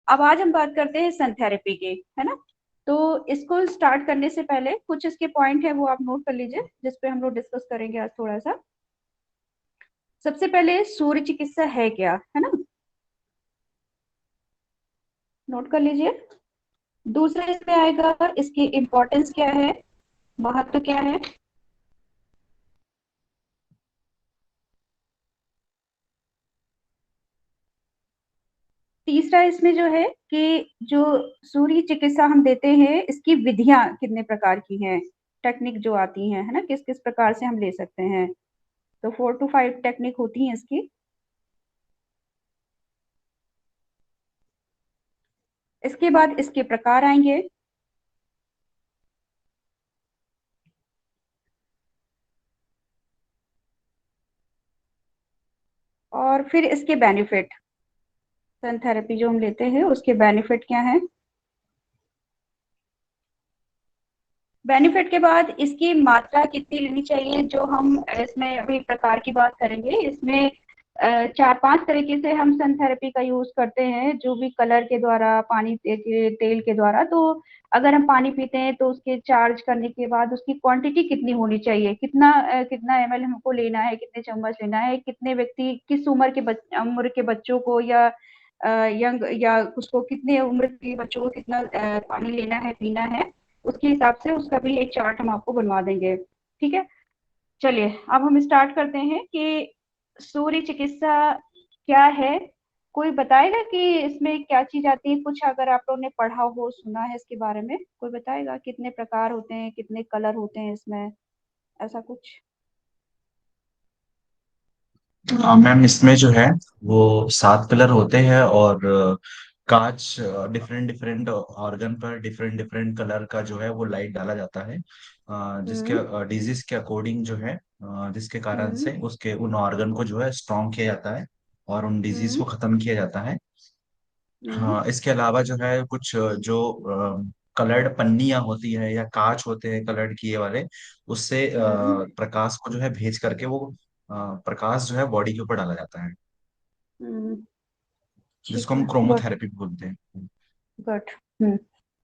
अब आज हम बात करते हैं सन थेरेपी की, है ना। तो इसको स्टार्ट करने से पहले कुछ इसके पॉइंट है वो आप नोट कर लीजिए, जिसपे हम लोग डिस्कस करेंगे आज थोड़ा सा। सबसे पहले सूर्य चिकित्सा है क्या, है ना, नोट कर लीजिए। दूसरा इसमें आएगा इसकी इम्पोर्टेंस क्या है, महत्व क्या है। तीसरा इसमें जो है कि जो सूर्य चिकित्सा हम देते हैं इसकी विधियां कितने प्रकार की हैं, टेक्निक जो आती हैं, है ना, किस किस प्रकार से हम ले सकते हैं। तो 4 to 5 टेक्निक होती हैं इसकी। इसके बाद इसके प्रकार आएंगे, और फिर इसके बेनिफिट, सन थेरेपी जो हम लेते हैं उसके बेनिफिट क्या है। बेनिफिट के बाद इसकी मात्रा कितनी लेनी चाहिए, जो हम इसमें अभी प्रकार की बात करेंगे। इसमें 4 5 तरीके से हम सन थेरेपी का यूज करते हैं, जो भी कलर के द्वारा, पानी के तेल के द्वारा। तो अगर हम पानी पीते हैं तो उसके चार्ज करने के बाद उसकी क्वांटिटी कितनी होनी चाहिए, कितना एमएल हमको लेना है, कितने चम्मच लेना है, कितने व्यक्ति किस उम्र के बच्चों को या यंग या उसको कितने उम्र के बच्चों को कितना पानी लेना है, पीना है, उसके हिसाब से उसका भी एक चार्ट हम आपको बनवा देंगे। ठीक है, चलिए अब हम स्टार्ट करते हैं कि सूर्य चिकित्सा क्या है। कोई बताएगा कि इसमें क्या चीज आती है, कुछ अगर आप लोगों ने पढ़ा हो, सुना है इसके बारे में, कोई बताएगा कितने प्रकार होते हैं, कितने कलर होते हैं इसमें, ऐसा कुछ। मैम इसमें जो है वो 7 कलर होते हैं और कांच डिफरेंट डिफरेंट ऑर्गन पर डिफरेंट डिफरेंट कलर का जो है वो लाइट डाला जाता है, हम्म। जिसके डिजीज के अकॉर्डिंग जो है, जिसके कारण हम्म। से उसके उन ऑर्गन को जो है स्ट्रॉन्ग किया जाता है और उन डिजीज हम्म। को खत्म किया जाता है। हम्म। हाँ, इसके अलावा जो है कुछ जो कलर्ड पन्नियां होती है या कांच होते हैं कलर्ड किए वाले, उससे हम्म। प्रकाश को जो है भेज करके वो प्रकाश जो है बॉडी के ऊपर डाला जाता है, हम्म। जिसको ठीक हम है, गुड। क्रोमोथेरेपी बोलते हैं। गुड।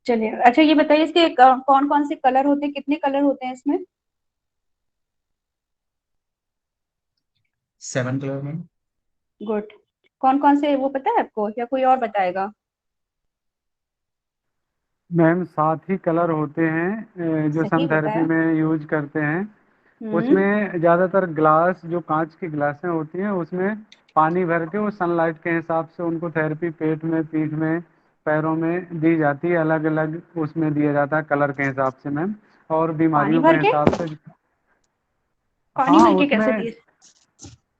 चलिए, अच्छा ये बताइए इसके कौन कौन से कलर होते हैं, कितने कलर होते हैं इसमें। 7 कलर में। गुड। कौन कौन से वो पता है आपको, या कोई और बताएगा। मैम 7 ही कलर होते हैं जो सही सन थेरेपी बताया। में यूज करते हैं। हम्म। उसमें ज़्यादातर ग्लास, जो कांच की ग्लासें होती हैं, उसमें पानी भर के वो सनलाइट के हिसाब से उनको थेरेपी पेट में, पीठ में, पैरों में दी जाती है। अलग अलग उसमें दिया जाता है कलर के हिसाब से मैम, और पानी बीमारियों के भर के, हिसाब से। पानी हाँ, भर के कैसे उसमें दिए।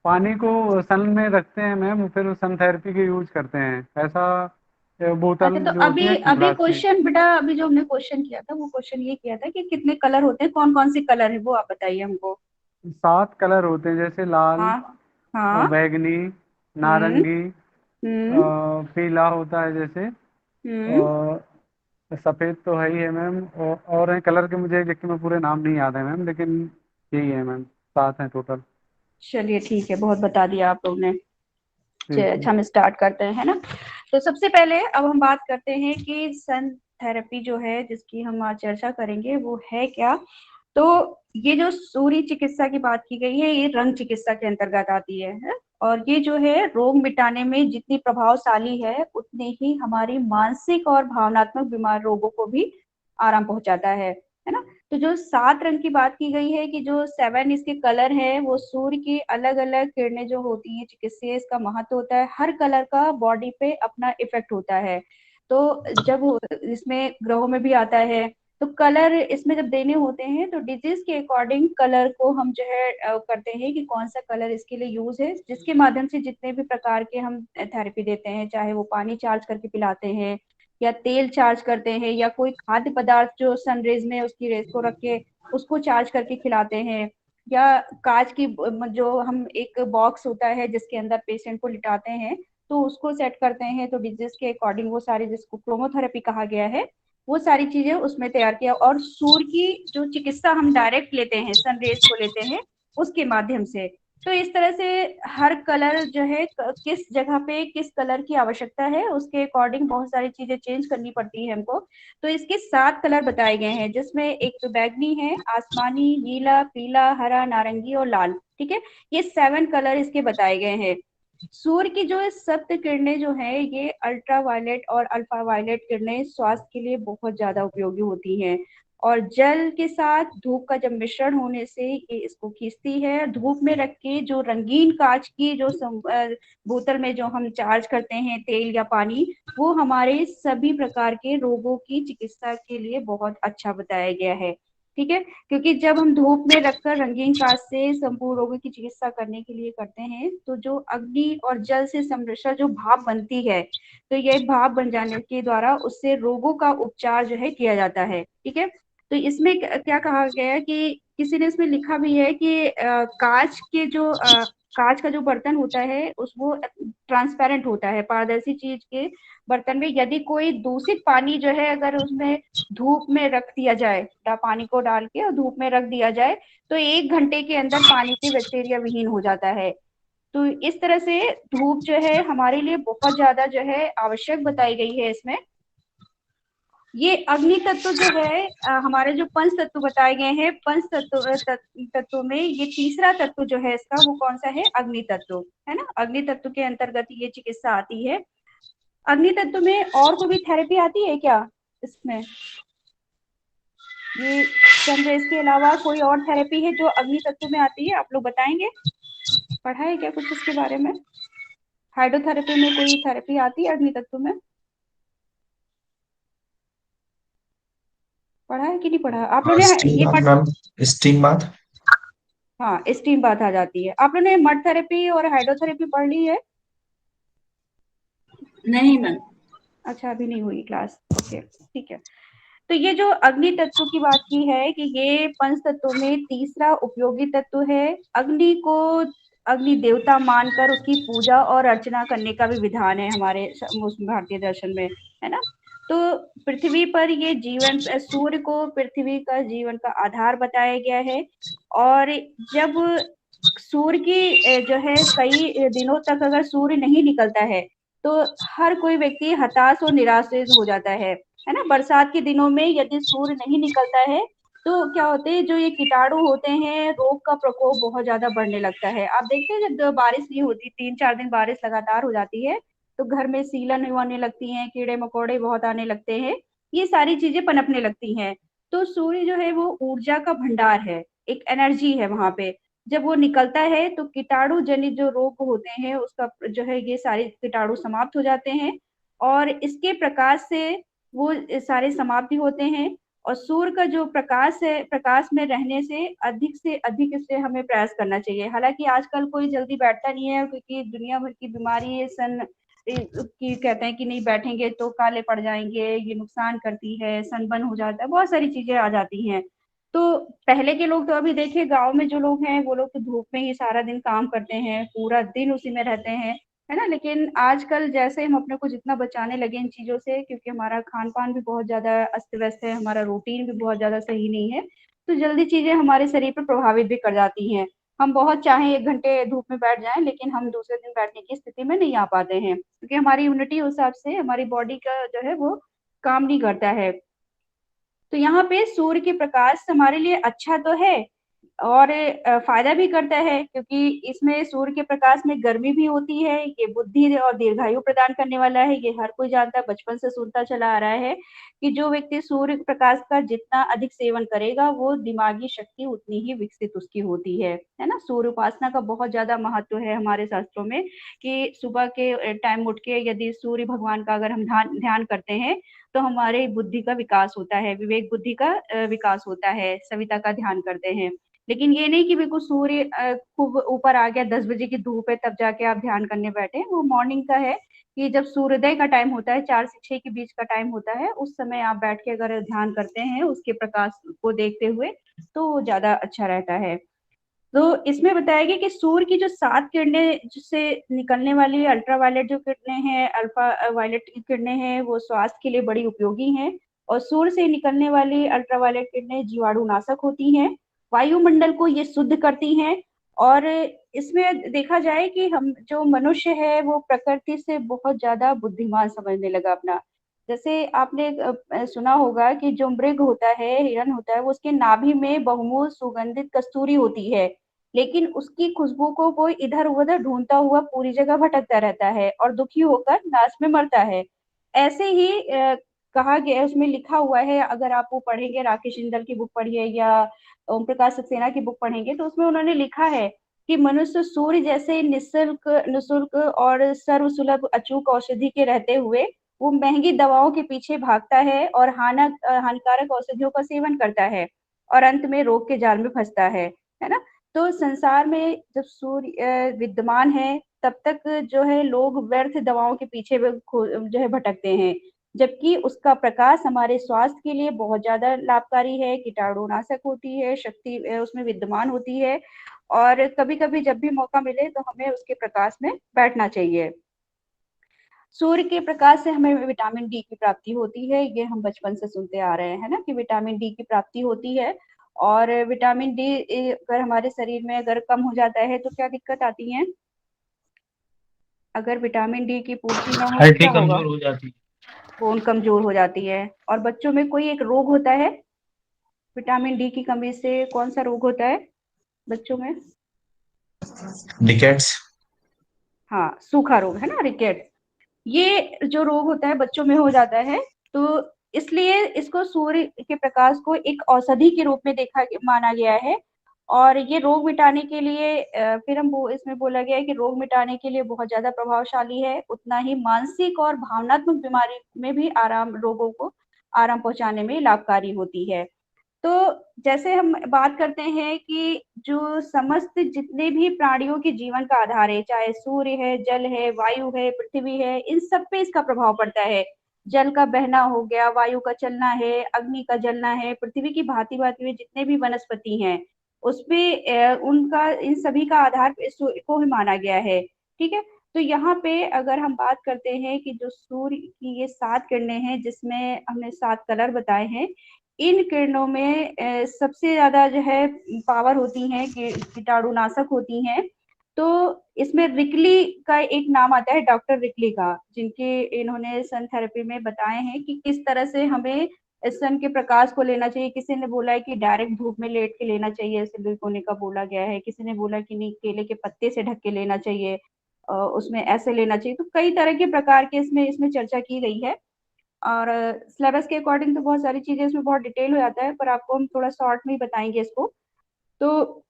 पानी को सन में रखते हैं मैम, फिर उस सन थेरेपी के यूज करते हैं ऐसा। बोतल अच्छा, तो जो होती अभी है अभी ग्लास की। क्वेश्चन बेटा, अभी जो हमने क्वेश्चन किया था वो क्वेश्चन ये किया था कि कितने कलर होते हैं, कौन कौन से कलर है वो आप बताइए हमको। 7 कलर होते हैं, जैसे लाल, हाँ। हाँ। बैगनी, हम्म। नारंगी, हम्म। पीला होता है जैसे, हम्म। और सफ़ेद तो है ही है मैम, और हैं कलर के, मुझे एग्जैक्ट में पूरे नाम नहीं याद है मैम, लेकिन यही है मैम, 7 हैं टोटल। चलिए ठीक है, बहुत बता दिया आप लोग ने। चलिए, ठीक है। अच्छा हम स्टार्ट करते हैं, है ना। तो सबसे पहले अब हम बात करते हैं कि सन थेरेपी जो है जिसकी हम आज चर्चा करेंगे वो है क्या। तो ये जो सूर्य चिकित्सा की बात की गई है ये रंग चिकित्सा के अंतर्गत आती है। और ये जो है रोग मिटाने में जितनी प्रभावशाली है उतने ही हमारी मानसिक और भावनात्मक बीमार रोगों को भी आराम पहुंचाता है ना। तो जो 7 रंग की बात की गई है कि जो 7 इसके कलर है, वो सूर्य की अलग अलग किरणें जो होती हैं चिकित्सीय, इसका महत्व होता है, हर कलर का बॉडी पे अपना इफेक्ट होता है। तो जब इसमें ग्रहों में भी आता है, तो कलर इसमें जब देने होते हैं तो डिजीज के अकॉर्डिंग कलर को हम जो है करते हैं कि कौन सा कलर इसके लिए यूज है, जिसके माध्यम से जितने भी प्रकार के हम थेरेपी देते हैं, चाहे वो पानी चार्ज करके पिलाते हैं या तेल चार्ज करते हैं या कोई खाद्य पदार्थ जो सनरेज में उसकी रेस को रख के उसको चार्ज करके खिलाते हैं, या कांच की जो हम एक बॉक्स होता है जिसके अंदर पेशेंट को लिटाते हैं तो उसको सेट करते हैं, तो डिजीज के अकॉर्डिंग वो सारी, जिसको क्रोमोथेरेपी कहा गया है, वो सारी चीजें उसमें तैयार किया। और सूर्य की जो चिकित्सा हम डायरेक्ट लेते हैं, सनरेज को लेते हैं उसके माध्यम से। तो इस तरह से हर कलर जो है किस जगह पे किस कलर की आवश्यकता है उसके अकॉर्डिंग बहुत सारी चीजें चेंज करनी पड़ती है हमको। तो इसके 7 कलर बताए गए हैं, जिसमें एक तो बैगनी है, आसमानी, नीला, पीला, हरा, नारंगी और लाल। ठीक है, ये 7 कलर इसके बताए गए हैं। सूर्य की जो सप्त किरणें जो है ये अल्ट्रा वायलेट और अल्फा वायलेट किरणें स्वास्थ्य के लिए बहुत ज्यादा उपयोगी होती हैं। और जल के साथ धूप का जब मिश्रण होने से ये इसको खींचती है। धूप में रख के जो रंगीन कांच की जो बोतल में जो हम चार्ज करते हैं तेल या पानी, वो हमारे सभी प्रकार के रोगों की चिकित्सा के लिए बहुत अच्छा बताया गया है। ठीक है, क्योंकि जब हम धूप में रखकर रंगीन कांच से संपूर्ण रोगों की चिकित्सा करने के लिए करते हैं, तो जो अग्नि और जल से सम्मिश्र जो भाप बनती है, तो ये भाप बन जाने के द्वारा उससे रोगों का उपचार जो है किया जाता है। ठीक है, तो इसमें क्या कहा गया है कि किसी ने इसमें लिखा भी है कि कांच के जो कांच का जो बर्तन होता है उस वो ट्रांसपेरेंट होता है, पारदर्शी चीज के बर्तन में यदि कोई दूषित पानी जो है अगर उसमें धूप में रख दिया जाए, पानी को डाल के और धूप में रख दिया जाए, तो 1 घंटे के अंदर पानी भी बैक्टीरिया विहीन हो जाता है। तो इस तरह से धूप जो है हमारे लिए बहुत ज्यादा जो है आवश्यक बताई गई है इसमें। ये अग्नि तत्व जो है हमारे जो पंच तत्व बताए गए हैं, पंच तत्व में ये तीसरा तत्व जो है इसका वो कौन सा है? अग्नि तत्व है ना। अग्नि तत्व के अंतर्गत ये चिकित्सा आती है। अग्नि तत्व में और कोई भी थेरेपी आती है क्या इसमें? ये सनरेज के अलावा कोई और थेरेपी है जो अग्नि तत्व में आती है? आप लोग बताएंगे, पढ़ा है क्या कुछ इसके बारे में? हाइड्रोथेरेपी में कोई थेरेपी आती है अग्नि तत्व में? पढ़ा है कि नहीं पढ़ा आप लोगों ने स्टीम ये बाथ मैम, स्टीम बाथ। हाँ, स्टीम बाथ आ जाती है। आप लोगों ने मड थेरेपी और हाइड्रोथेरेपी पढ़ ली है? नहीं मैम। अच्छा, अभी नहीं हुई क्लास, ओके ठीक है। तो ये जो अग्नि तत्व की बात की है कि ये पंच तत्वों में तीसरा उपयोगी तत्व है। अग्नि को अग्नि देवता मानकर उसकी पूजा और अर्चना करने का भी विधान है हमारे भारतीय दर्शन में, है ना। तो पृथ्वी पर ये जीवन, सूर्य को पृथ्वी का जीवन का आधार बताया गया है। और जब सूर्य की जो है कई दिनों तक अगर सूर्य नहीं निकलता है, तो हर कोई व्यक्ति हताश और निराश हो जाता है ना। बरसात के दिनों में यदि सूर्य नहीं निकलता है तो क्या होते हैं, जो ये कीटाणु होते हैं, रोग का प्रकोप बहुत ज्यादा बढ़ने लगता है। आप देखते हैं जब बारिश नहीं होती, 3-4 दिन बारिश लगातार हो जाती है, तो घर में सीलन होने लगती हैं, कीड़े मकोड़े बहुत आने लगते हैं, ये सारी चीजें पनपने लगती हैं। तो सूर्य जो है वो ऊर्जा का भंडार है, एक एनर्जी है वहां पे। जब वो निकलता है तो कीटाणु जनित जो रोग होते हैं उसका जो है ये सारे कीटाणु समाप्त हो जाते हैं, और इसके प्रकाश से वो सारे समाप्ति होते हैं। और सूर्य का जो प्रकाश है, प्रकाश में रहने से अधिक इससे हमें प्रयास करना चाहिए। हालांकि आजकल कोई जल्दी बैठता नहीं है, क्योंकि दुनिया भर की बीमारी है, सन की कहते हैं कि नहीं बैठेंगे तो काले पड़ जाएंगे, ये नुकसान करती है, सनबर्न हो जाता है, बहुत सारी चीजें आ जाती हैं। तो पहले के लोग तो अभी देखिए गांव में जो लोग हैं वो लोग तो धूप में ही सारा दिन काम करते हैं, पूरा दिन उसी में रहते हैं, है ना। लेकिन आजकल जैसे हम अपने को जितना बचाने लगे इन चीजों से, क्योंकि हमारा खान पान भी बहुत ज्यादा अस्त व्यस्त है, हमारा रूटीन भी बहुत ज्यादा सही नहीं है, तो जल्दी चीजें हमारे शरीर पर प्रभावित भी कर जाती हैं। हम बहुत चाहें 1 घंटे धूप में बैठ जाएं, लेकिन हम दूसरे दिन बैठने की स्थिति में नहीं आ पाते हैं, क्योंकि हमारी इम्यूनिटी उस हिसाब से हमारी बॉडी का जो है वो काम नहीं करता है। तो यहाँ पे सूर्य के प्रकाश हमारे लिए अच्छा तो है, और फायदा भी करता है, क्योंकि इसमें सूर्य के प्रकाश में गर्मी भी होती है। ये बुद्धि और दीर्घायु प्रदान करने वाला है, ये हर कोई जानता है, बचपन से सुनता चला आ रहा है कि जो व्यक्ति सूर्य प्रकाश का जितना अधिक सेवन करेगा वो दिमागी शक्ति उतनी ही विकसित उसकी होती है ना। सूर्य उपासना का बहुत ज्यादा महत्व है हमारे शास्त्रों में, कि सुबह के टाइम उठ के यदि सूर्य भगवान का अगर हम ध्यान करते हैं तो हमारे बुद्धि का विकास होता है, विवेक बुद्धि का विकास होता है, सविता का ध्यान करते हैं। लेकिन ये नहीं कि बिल्कुल सूर्य खूब ऊपर आ गया, 10 बजे की धूप है तब जाके आप ध्यान करने बैठे। वो मॉर्निंग का है कि जब सूर्योदय का टाइम होता है, 4 से 6 के बीच का टाइम होता है, उस समय आप बैठ के अगर ध्यान करते हैं उसके प्रकाश को देखते हुए, तो ज्यादा अच्छा रहता है। तो इसमें बताया गया कि सूर्य की जो 7 किरणें जिससे निकलने वाली अल्ट्रावायलेट जो किरणें हैं, अल्फा वायलेट की किरणें हैं, वो स्वास्थ्य के लिए बड़ी उपयोगी हैं। और सूर्य से निकलने वाली अल्ट्रावायलेट किरणें जीवाणुनाशक होती हैं, वायुमंडल को ये शुद्ध करती हैं, और इसमें देखा जाए कि हम जो मनुष्य है वो प्रकृति से बहुत ज्यादा बुद्धिमान समझने लगा अपना। जैसे आपने सुना होगा कि जो मृग होता है, हिरन होता है, वो उसके नाभि में बहुमूल सुगंधित कस्तूरी होती है, लेकिन उसकी खुशबू को वो इधर उधर ढूंढता हुआ पूरी जगह भटकता रहता है और दुखी होकर नाच में मरता है। ऐसे ही कहा गया है, उसमें लिखा हुआ है, अगर आप वो पढ़ेंगे, राकेश जिंदल की बुक पढ़िए या ओम प्रकाश सक्सेना की बुक पढ़ेंगे, तो उसमें उन्होंने लिखा है कि मनुष्य सूर्य जैसे निःशुल्क निःशुल्क और सर्वसुलभ अचूक औषधि के रहते हुए वो महंगी दवाओं के पीछे भागता है और हानिकारक औषधियों का सेवन करता है और अंत में रोग के जाल में फंसता है ना। तो संसार में जब सूर्य विद्यमान है, तब तक जो है लोग व्यर्थ दवाओं के पीछे जो है भटकते हैं, जबकि उसका प्रकाश हमारे स्वास्थ्य के लिए बहुत ज्यादा लाभकारी है, कीटाणुनाशक होती है, शक्ति उसमें विद्यमान होती है। और कभी कभी जब भी मौका मिले तो हमें उसके प्रकाश में बैठना चाहिए। सूर्य के प्रकाश से हमें विटामिन डी की प्राप्ति होती है, ये हम बचपन से सुनते आ रहे हैं ना कि विटामिन डी की प्राप्ति होती है। और विटामिन डी अगर हमारे शरीर में अगर कम हो जाता है तो क्या दिक्कत आती है? अगर विटामिन डी की पूर्ति ना हो तो हड्डी क्या होगा? कमजोर हो जाती है। बोन कमजोर हो जाती है। और बच्चों में कोई एक रोग होता है विटामिन डी की कमी से, कौन सा रोग होता है बच्चों में? डिकेट्स। हाँ, सूखा रोग है ना, रिकेट। ये जो रोग होता है बच्चों में हो जाता है। तो इसलिए इसको सूर्य के प्रकाश को एक औषधि के रूप में माना गया है। और ये रोग मिटाने के लिए फिर इसमें बोला गया है कि रोग मिटाने के लिए बहुत ज्यादा प्रभावशाली है, उतना ही मानसिक और भावनात्मक बीमारी में भी रोगों को आराम पहुंचाने में लाभकारी होती है। तो जैसे हम बात करते हैं कि जो समस्त जितने भी प्राणियों के जीवन का आधार है, चाहे सूर्य है, जल है, वायु है, पृथ्वी है, इन सब पे इसका प्रभाव पड़ता है। जल का बहना हो गया, वायु का चलना है, अग्नि का जलना है, पृथ्वी की भांति भांति में जितने भी वनस्पति हैं, उसपे उनका इन सभी का आधार सूर्य को ही माना गया है। ठीक है। तो यहाँ पे अगर हम बात करते हैं कि जो सूर्य की ये 7 किरणें हैं, जिसमें हमने 7 कलर बताए हैं, इन किरणों में सबसे ज्यादा जो है पावर होती है, कीटाणुनाशक होती हैं। तो इसमें रिकली का एक नाम आता है, डॉक्टर रिकली का, जिनके इन्होंने सन थेरेपी में बताए हैं कि किस तरह से हमें सन के प्रकाश को लेना चाहिए। किसी ने बोला है कि डायरेक्ट धूप में लेट के लेना चाहिए, ऐसे भिगोने का बोला गया है। किसी ने बोला कि नहीं, केले के पत्ते से ढक के लेना चाहिए, उसमें ऐसे लेना चाहिए। तो कई तरह के प्रकार के इसमें इसमें चर्चा की गई है। और सिलेबस के अकॉर्डिंग तो बहुत सारी चीजें इसमें बहुत डिटेल हो जाता है, पर आपको हम थोड़ा शॉर्ट में ही बताएंगे इसको। तो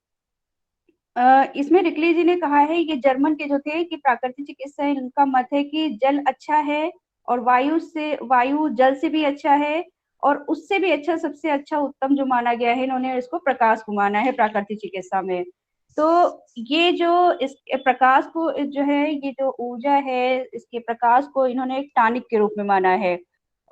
इसमें रिकली जी ने कहा है, ये जर्मन के जो थे कि प्राकृतिक चिकित्सा, इनका मत है कि जल अच्छा है और वायु जल से भी अच्छा है, और उससे भी अच्छा, सबसे अच्छा उत्तम जो माना गया है, इन्होंने इसको प्रकाश को माना है प्राकृतिक चिकित्सा में। तो ये जो इस प्रकाश को जो है, ये जो ऊर्जा है, इसके प्रकाश को इन्होंने एक टॉनिक के रूप में माना है,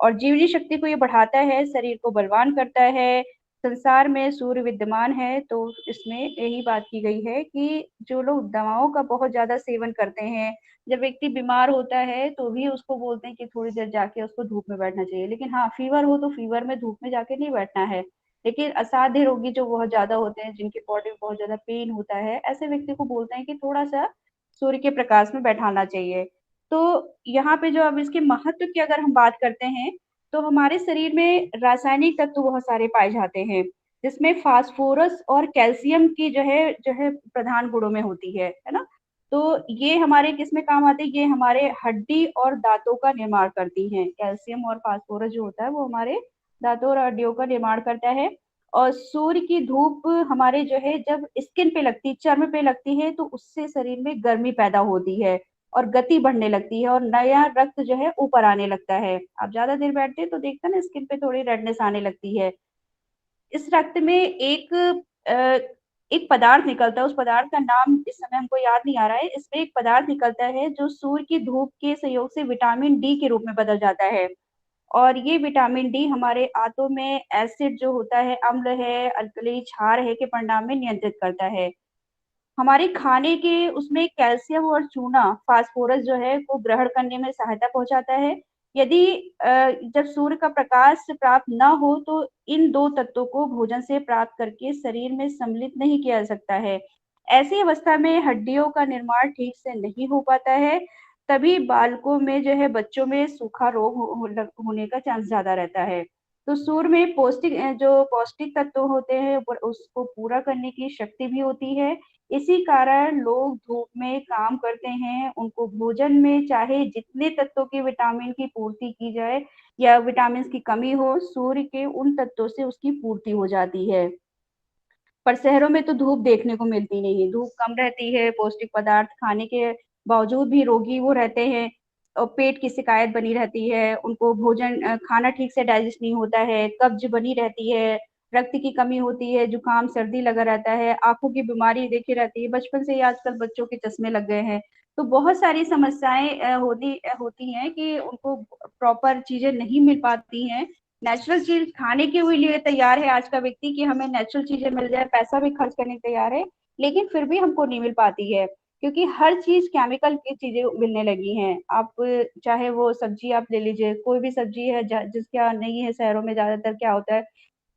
और जीवनी शक्ति को ये बढ़ाता है, शरीर को बलवान करता है। संसार में सूर्य विद्यमान है, तो इसमें यही बात की गई है कि जो लोग दवाओं का बहुत ज्यादा सेवन करते हैं, जब व्यक्ति बीमार होता है तो भी उसको बोलते हैं कि थोड़ी देर जाके उसको धूप में बैठना चाहिए, लेकिन हाँ, फीवर हो तो फीवर में धूप में जाके नहीं बैठना है। लेकिन असाध्य रोगी जो बहुत ज्यादा होते हैं, जिनकी बॉडी में बहुत ज्यादा पेन होता है, ऐसे व्यक्ति को बोलते हैं कि थोड़ा सा सूर्य के प्रकाश में बैठाना चाहिए। तो यहाँ पे जो अब इसके महत्व की अगर हम बात करते हैं, तो हमारे शरीर में रासायनिक तत्व बहुत सारे पाए जाते हैं, जिसमें फास्फोरस और कैल्शियम की जो है प्रधान गुणों में होती है ना। तो ये हमारे किस में काम आते हैं? ये हमारे हड्डी और दांतों का निर्माण करती हैं। कैल्शियम और फास्फोरस जो होता है वो हमारे दांतों और हड्डियों का निर्माण करता है। और सूर्य की धूप हमारे जो है जब स्किन पे लगती है, चर्म पे लगती है, तो उससे शरीर में गर्मी पैदा होती है और गति बढ़ने लगती है, और नया रक्त जो है ऊपर आने लगता है। आप ज्यादा देर बैठते हैं तो देखते हैं ना, स्किन पे थोड़ी रेडनेस आने लगती है। इस रक्त में एक पदार्थ निकलता है, उस पदार्थ का नाम इस समय हमको याद नहीं आ रहा है। इसमें एक पदार्थ निकलता है जो सूर्य की धूप के सहयोग से विटामिन डी के रूप में बदल जाता है। और ये विटामिन डी हमारे आंतों में एसिड जो होता है, अम्ल है, अल्कली क्षार है, के परिणाम में नियंत्रित करता है। हमारे खाने के उसमें कैल्शियम और चूना, फास्फोरस जो है को ग्रहण करने में सहायता पहुंचाता है। यदि जब सूर्य का प्रकाश प्राप्त न हो तो इन दो तत्वों को भोजन से प्राप्त करके शरीर में सम्मिलित नहीं किया जा सकता है। ऐसी अवस्था में हड्डियों का निर्माण ठीक से नहीं हो पाता है, तभी बालकों में जो है, बच्चों में सूखा रोग होने का चांस ज्यादा रहता है। तो सूर्य में जो पौष्टिक तत्व होते हैं उसको पूरा करने की शक्ति भी होती है। इसी कारण लोग धूप में काम करते हैं, उनको भोजन में चाहे जितने तत्वों की विटामिन की पूर्ति की जाए या विटामिन की कमी हो, सूर्य के उन तत्वों से उसकी पूर्ति हो जाती है। पर शहरों में तो धूप देखने को मिलती नहीं है, धूप कम रहती है, पौष्टिक पदार्थ खाने के बावजूद भी रोगी वो रहते हैं और पेट की शिकायत बनी रहती है, उनको भोजन खाना ठीक से डाइजेस्ट नहीं होता है, कब्ज बनी रहती है, रक्त की कमी होती है, जुकाम सर्दी लगा रहता है, आंखों की बीमारी देखी रहती है, बचपन से ही आजकल बच्चों के चश्मे लग गए हैं। तो बहुत सारी समस्याएं होती हैं कि उनको प्रॉपर चीजें नहीं मिल पाती हैं। नेचुरल चीज खाने के लिए तैयार है आज का व्यक्ति कि हमें नेचुरल चीजें मिल जाए, पैसा भी खर्च करने तैयार है, लेकिन फिर भी हमको नहीं मिल पाती है, क्योंकि हर चीज केमिकल की चीजें मिलने लगी हैं। आप चाहे वो सब्जी आप ले लीजिए, कोई भी सब्जी है जिसके यहाँ नहीं है, शहरों में ज्यादातर क्या होता है,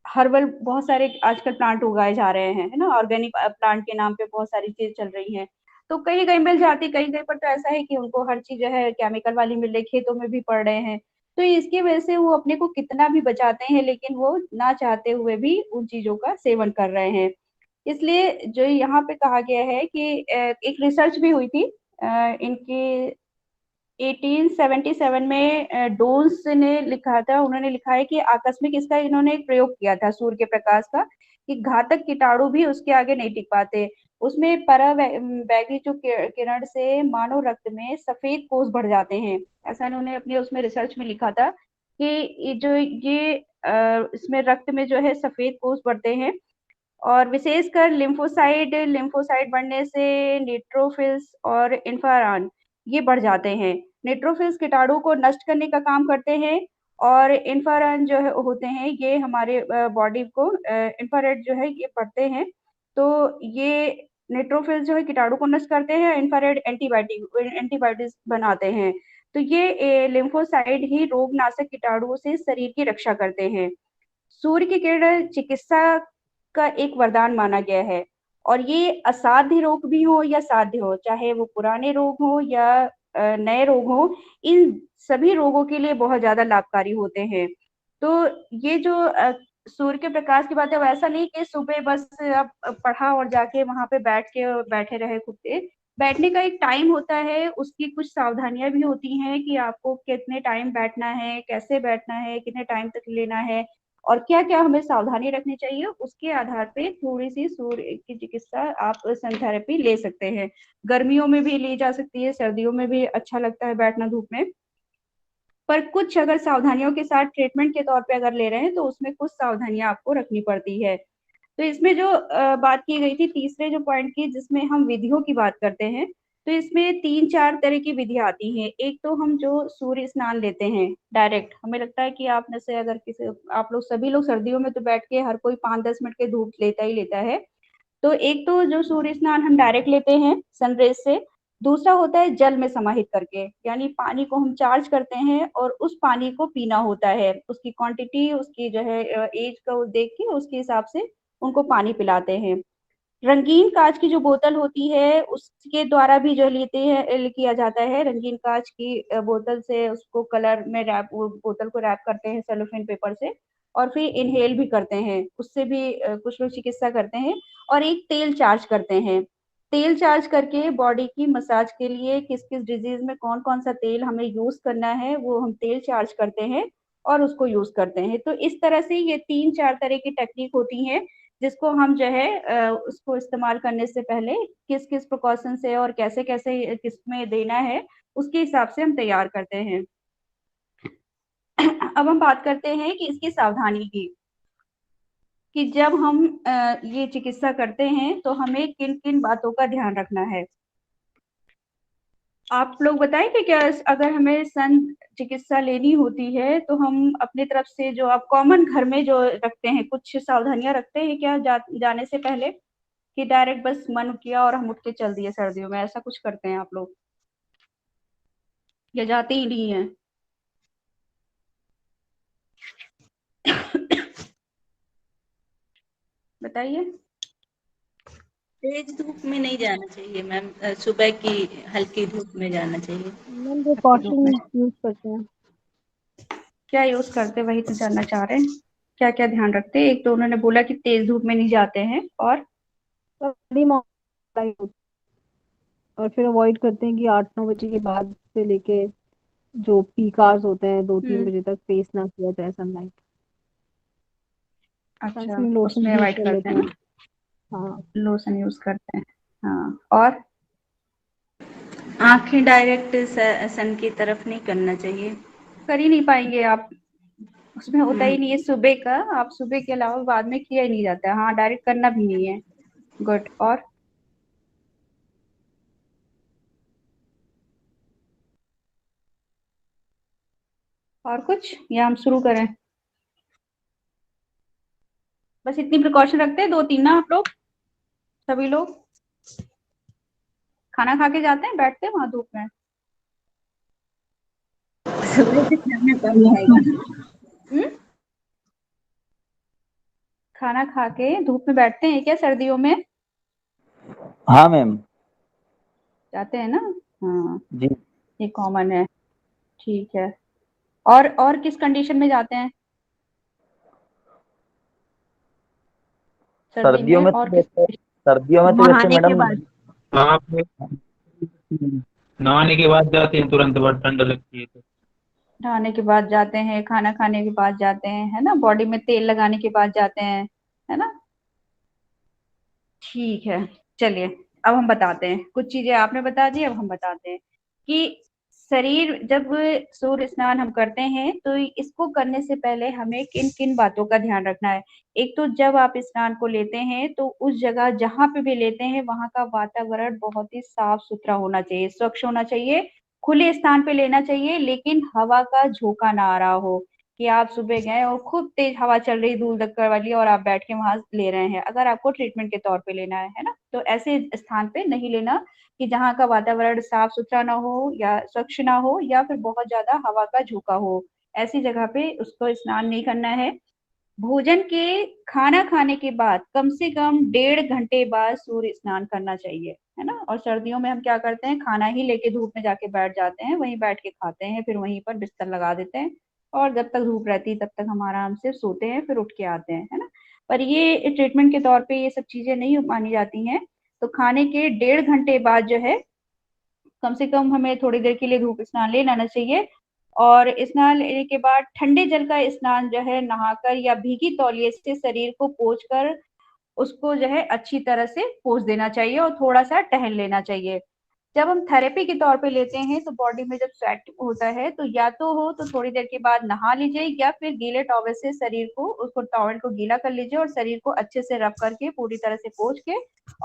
हर्बल बहुत सारे आजकल प्लांट उगाए जा रहे हैं, है ना, ऑर्गेनिक प्लांट के नाम पे बहुत सारी चीज चल रही हैं। तो कहीं कहीं मिल जाती, कहीं कहीं पर तो ऐसा है कि उनको हर चीज जो है केमिकल वाली मिल रही, खेतों में भी पड़ रहे हैं। तो इसकी वजह से वो अपने को कितना भी बचाते हैं, लेकिन वो ना चाहते हुए भी उन चीजों का सेवन कर रहे हैं। इसलिए जो यहाँ पे कहा गया है कि एक रिसर्च भी हुई थी इनकी 1877 में, डोन्स ने लिखा था, उन्होंने लिखा है कि आकस्मिक इसका इन्होंने एक प्रयोग किया था सूर्य के प्रकाश का, कि घातक कीटाणु भी उसके आगे नहीं टिक पाते। उसमें पराबैंगनी जो किरण से मानव रक्त में सफेद कोष बढ़ जाते हैं, ऐसा इन्होंने अपने उसमें रिसर्च में लिखा था कि इसमें रक्त में जो है सफेद कोष बढ़ते हैं, और विशेषकर लिम्फोसाइड बढ़ने से न्यूट्रोफिल्स और इंफ्रारॉन ये बढ़ जाते हैं। न्यूट्रोफिल्स कीटाणु को नष्ट करने का काम करते हैं, और इंफ्रारॉन जो है होते हैं ये हमारे बॉडी को, इंफ्रारेड जो है ये बढ़ते हैं। तो ये न्यूट्रोफिल्स जो है कीटाणु को नष्ट करते हैं, इंफ्रारेड एंटीबायोटिक्स बनाते हैं। तो ये लिम्फोसाइड ही रोगनाशक कीटाणुओं से शरीर की रक्षा करते हैं। सूर्य की किरण चिकित्सा का एक वरदान माना गया है, और ये असाध्य रोग भी हो या साध्य हो, चाहे वो पुराने रोग हो या नए रोग हो, इन सभी रोगों के लिए बहुत ज्यादा लाभकारी होते हैं। तो ये जो सूर्य के प्रकाश की बात है, वैसा नहीं कि सुबह बस आप पढ़ा और जाके वहां पे बैठे रहे खुद से। बैठने का एक टाइम होता है, उसकी कुछ सावधानियां भी होती हैं कि आपको कितने टाइम बैठना है, कैसे बैठना है, कितने टाइम तक लेना है, और क्या क्या हमें सावधानी रखनी चाहिए, उसके आधार पे थोड़ी सी सूर्य की चिकित्सा आप सन थेरेपी ले सकते हैं। गर्मियों में भी ली जा सकती है, सर्दियों में भी अच्छा लगता है बैठना धूप में। पर कुछ अगर सावधानियों के साथ ट्रीटमेंट के तौर पे अगर ले रहे हैं तो उसमें कुछ सावधानियां आपको रखनी पड़ती है। तो इसमें जो बात की गई थी तीसरे जो पॉइंट की, जिसमें हम विधियों की बात करते हैं, तो इसमें 3-4 तरह की विधियां आती हैं। एक तो हम जो सूर्य स्नान लेते हैं डायरेक्ट, हमें लगता है कि आप में से अगर किसी, आप लोग सभी लोग सर्दियों में तो बैठ के हर कोई 5-10 मिनट के धूप लेता ही लेता है। तो एक तो जो सूर्य स्नान हम डायरेक्ट लेते हैं सनरेज से, दूसरा होता है जल में समाहित करके, यानी पानी को हम चार्ज करते हैं और उस पानी को पीना होता है, उसकी क्वांटिटी, उसकी जो है एज को देख के उसके हिसाब से उनको पानी पिलाते हैं। रंगीन कांच की जो बोतल होती है उसके द्वारा भी जो लेते हैं किया जाता है, रंगीन कांच की बोतल से उसको कलर में रैप, बोतल को रैप करते हैं सेलोफेन पेपर से, और फिर इनहेल भी करते हैं, उससे भी कुछ लोग चिकित्सा करते हैं। और एक तेल चार्ज करते हैं, तेल चार्ज करके बॉडी की मसाज के लिए किस किस डिजीज में कौन कौन सा तेल हमें यूज करना है वो हम तेल चार्ज करते हैं और उसको यूज करते हैं। तो इस तरह से ये 3-4 तरह की टेक्निक होती हैं, जिसको हम जो है उसको इस्तेमाल करने से पहले किस किस प्रिकॉशन से और कैसे कैसे किसमें देना है उसके हिसाब से हम तैयार करते हैं। अब हम बात करते हैं कि इसकी सावधानी की, कि जब हम ये चिकित्सा करते हैं तो हमें किन किन बातों का ध्यान रखना है। आप लोग बताएं कि क्या अगर हमें सन चिकित्सा लेनी होती है तो हम अपनी तरफ से जो आप कॉमन घर में जो रखते हैं, कुछ सावधानियां रखते हैं क्या जाने से पहले, कि डायरेक्ट बस मन किया और हम उठ के चल दिए सर्दियों में, ऐसा कुछ करते हैं आप लोग या जाते ही नहीं है? बताइए। तेज धूप में नहीं जाना चाहिए मैम, सुबह की हल्की धूप में जाना चाहिए। मैम हल्की धूप में प्रिकॉशन यूज करते हैं। क्या यूज करते, वही तो जानना चाह रहे हैं, क्या क्या ध्यान रखते हैं। एक तो उन्होंने बोला कि तेज धूप में नहीं जाते हैं, और अर्ली मॉर्निंग, और फिर अवॉइड करते हैं कि 8-9 बजे के बाद से लेके जो पीक आवर्स होते हैं 2-3 बजे तक फेस ना किया जाए सनलाइट। अच्छा, सनस्क्रीन लोशन उसमें यूज अवॉइड कर करते लेते हैं हैं। ना, हाँ, लोशन यूज करते हैं। हाँ, और आंखें डायरेक्ट सन की तरफ नहीं करना चाहिए। कर ही नहीं पाएंगे आप, उसमें होता ही नहीं है सुबह का, आप सुबह के अलावा बाद में किया ही नहीं जाता है। हाँ, डायरेक्ट करना भी नहीं है। गुड। और कुछ, या हम शुरू करें? बस इतनी प्रिकॉशन रखते हैं, 2-3 ना आप लोग, सभी लोग खाना खा के जाते हैं, बैठते हैं वहां धूप में। सुबह से खाना कम आएगा। खाना खा के धूप में बैठते हैं क्या सर्दियों में? हाँ मैम। जाते हैं ना। हाँ, जी। ये कॉमन है। ठीक है। और किस कंडीशन में जाते हैं सर्दी सर्दियों में, में और तो किस? वैसे सर्दियों में तो वैसे नहाने के मैडम बाद। आप नहाने के बाद जाते हैं तुरंत, बहुत ठंड लगती है तो। नहाने के बाद जाते हैं, खाना खाने के बाद जाते हैं, है ना, बॉडी में तेल लगाने के बाद जाते हैं, है ना। ठीक है, चलिए अब हम बताते हैं, कुछ चीजें आपने बता दी, अब हम बताते हैं कि शरीर जब सूर्य स्नान हम करते हैं तो इसको करने से पहले हमें किन किन बातों का ध्यान रखना है। एक तो जब आप स्नान को लेते हैं तो उस जगह जहां पे भी लेते हैं वहां का वातावरण बहुत ही साफ सुथरा होना चाहिए, स्वच्छ होना चाहिए। खुले स्थान पे लेना चाहिए, लेकिन हवा का झोंका ना आ रहा हो कि आप सुबह गए और खूब तेज हवा चल रही धूल धक्कर वाली और आप बैठ के वहां ले रहे हैं, अगर आपको ट्रीटमेंट के तौर पे लेना है ना, तो ऐसे स्थान पे नहीं लेना कि जहाँ का वातावरण साफ सुथरा ना हो या स्वच्छ ना हो या फिर बहुत ज्यादा हवा का झोंका हो। ऐसी जगह पे उसको स्नान नहीं करना है। भोजन के खाना खाने के बाद कम से कम 1.5 घंटे बाद सूर्य स्नान करना चाहिए, है ना। और सर्दियों में हम क्या करते हैं, खाना ही लेके धूप में जाके बैठ जाते हैं, वहीं बैठ के खाते हैं, फिर वहीं पर बिस्तर लगा देते हैं और जब तक धूप रहती है तब तक हम आराम से सोते हैं, फिर उठ के आते हैं, है ना। पर ये ट्रीटमेंट के तौर पे ये सब चीजें नहीं मानी जाती हैं। तो खाने के 1.5 घंटे बाद जो है कम से कम हमें थोड़ी देर के लिए धूप स्नान ले लेना चाहिए। और स्नान लेने के बाद ठंडे जल का स्नान जो है नहाकर या भीगी तौलिए से शरीर को पोंछकर उसको जो है अच्छी तरह से पोंछ देना चाहिए और थोड़ा सा टहल लेना चाहिए। जब हम थेरेपी के तौर पे लेते हैं तो बॉडी में जब स्वेट होता है तो या तो हो तो थोड़ी देर के बाद नहा लीजिए या फिर गीले टॉवल से शरीर को, उसको टॉवल को गीला कर लीजिए और शरीर को अच्छे से रब करके पूरी तरह से पोंछ के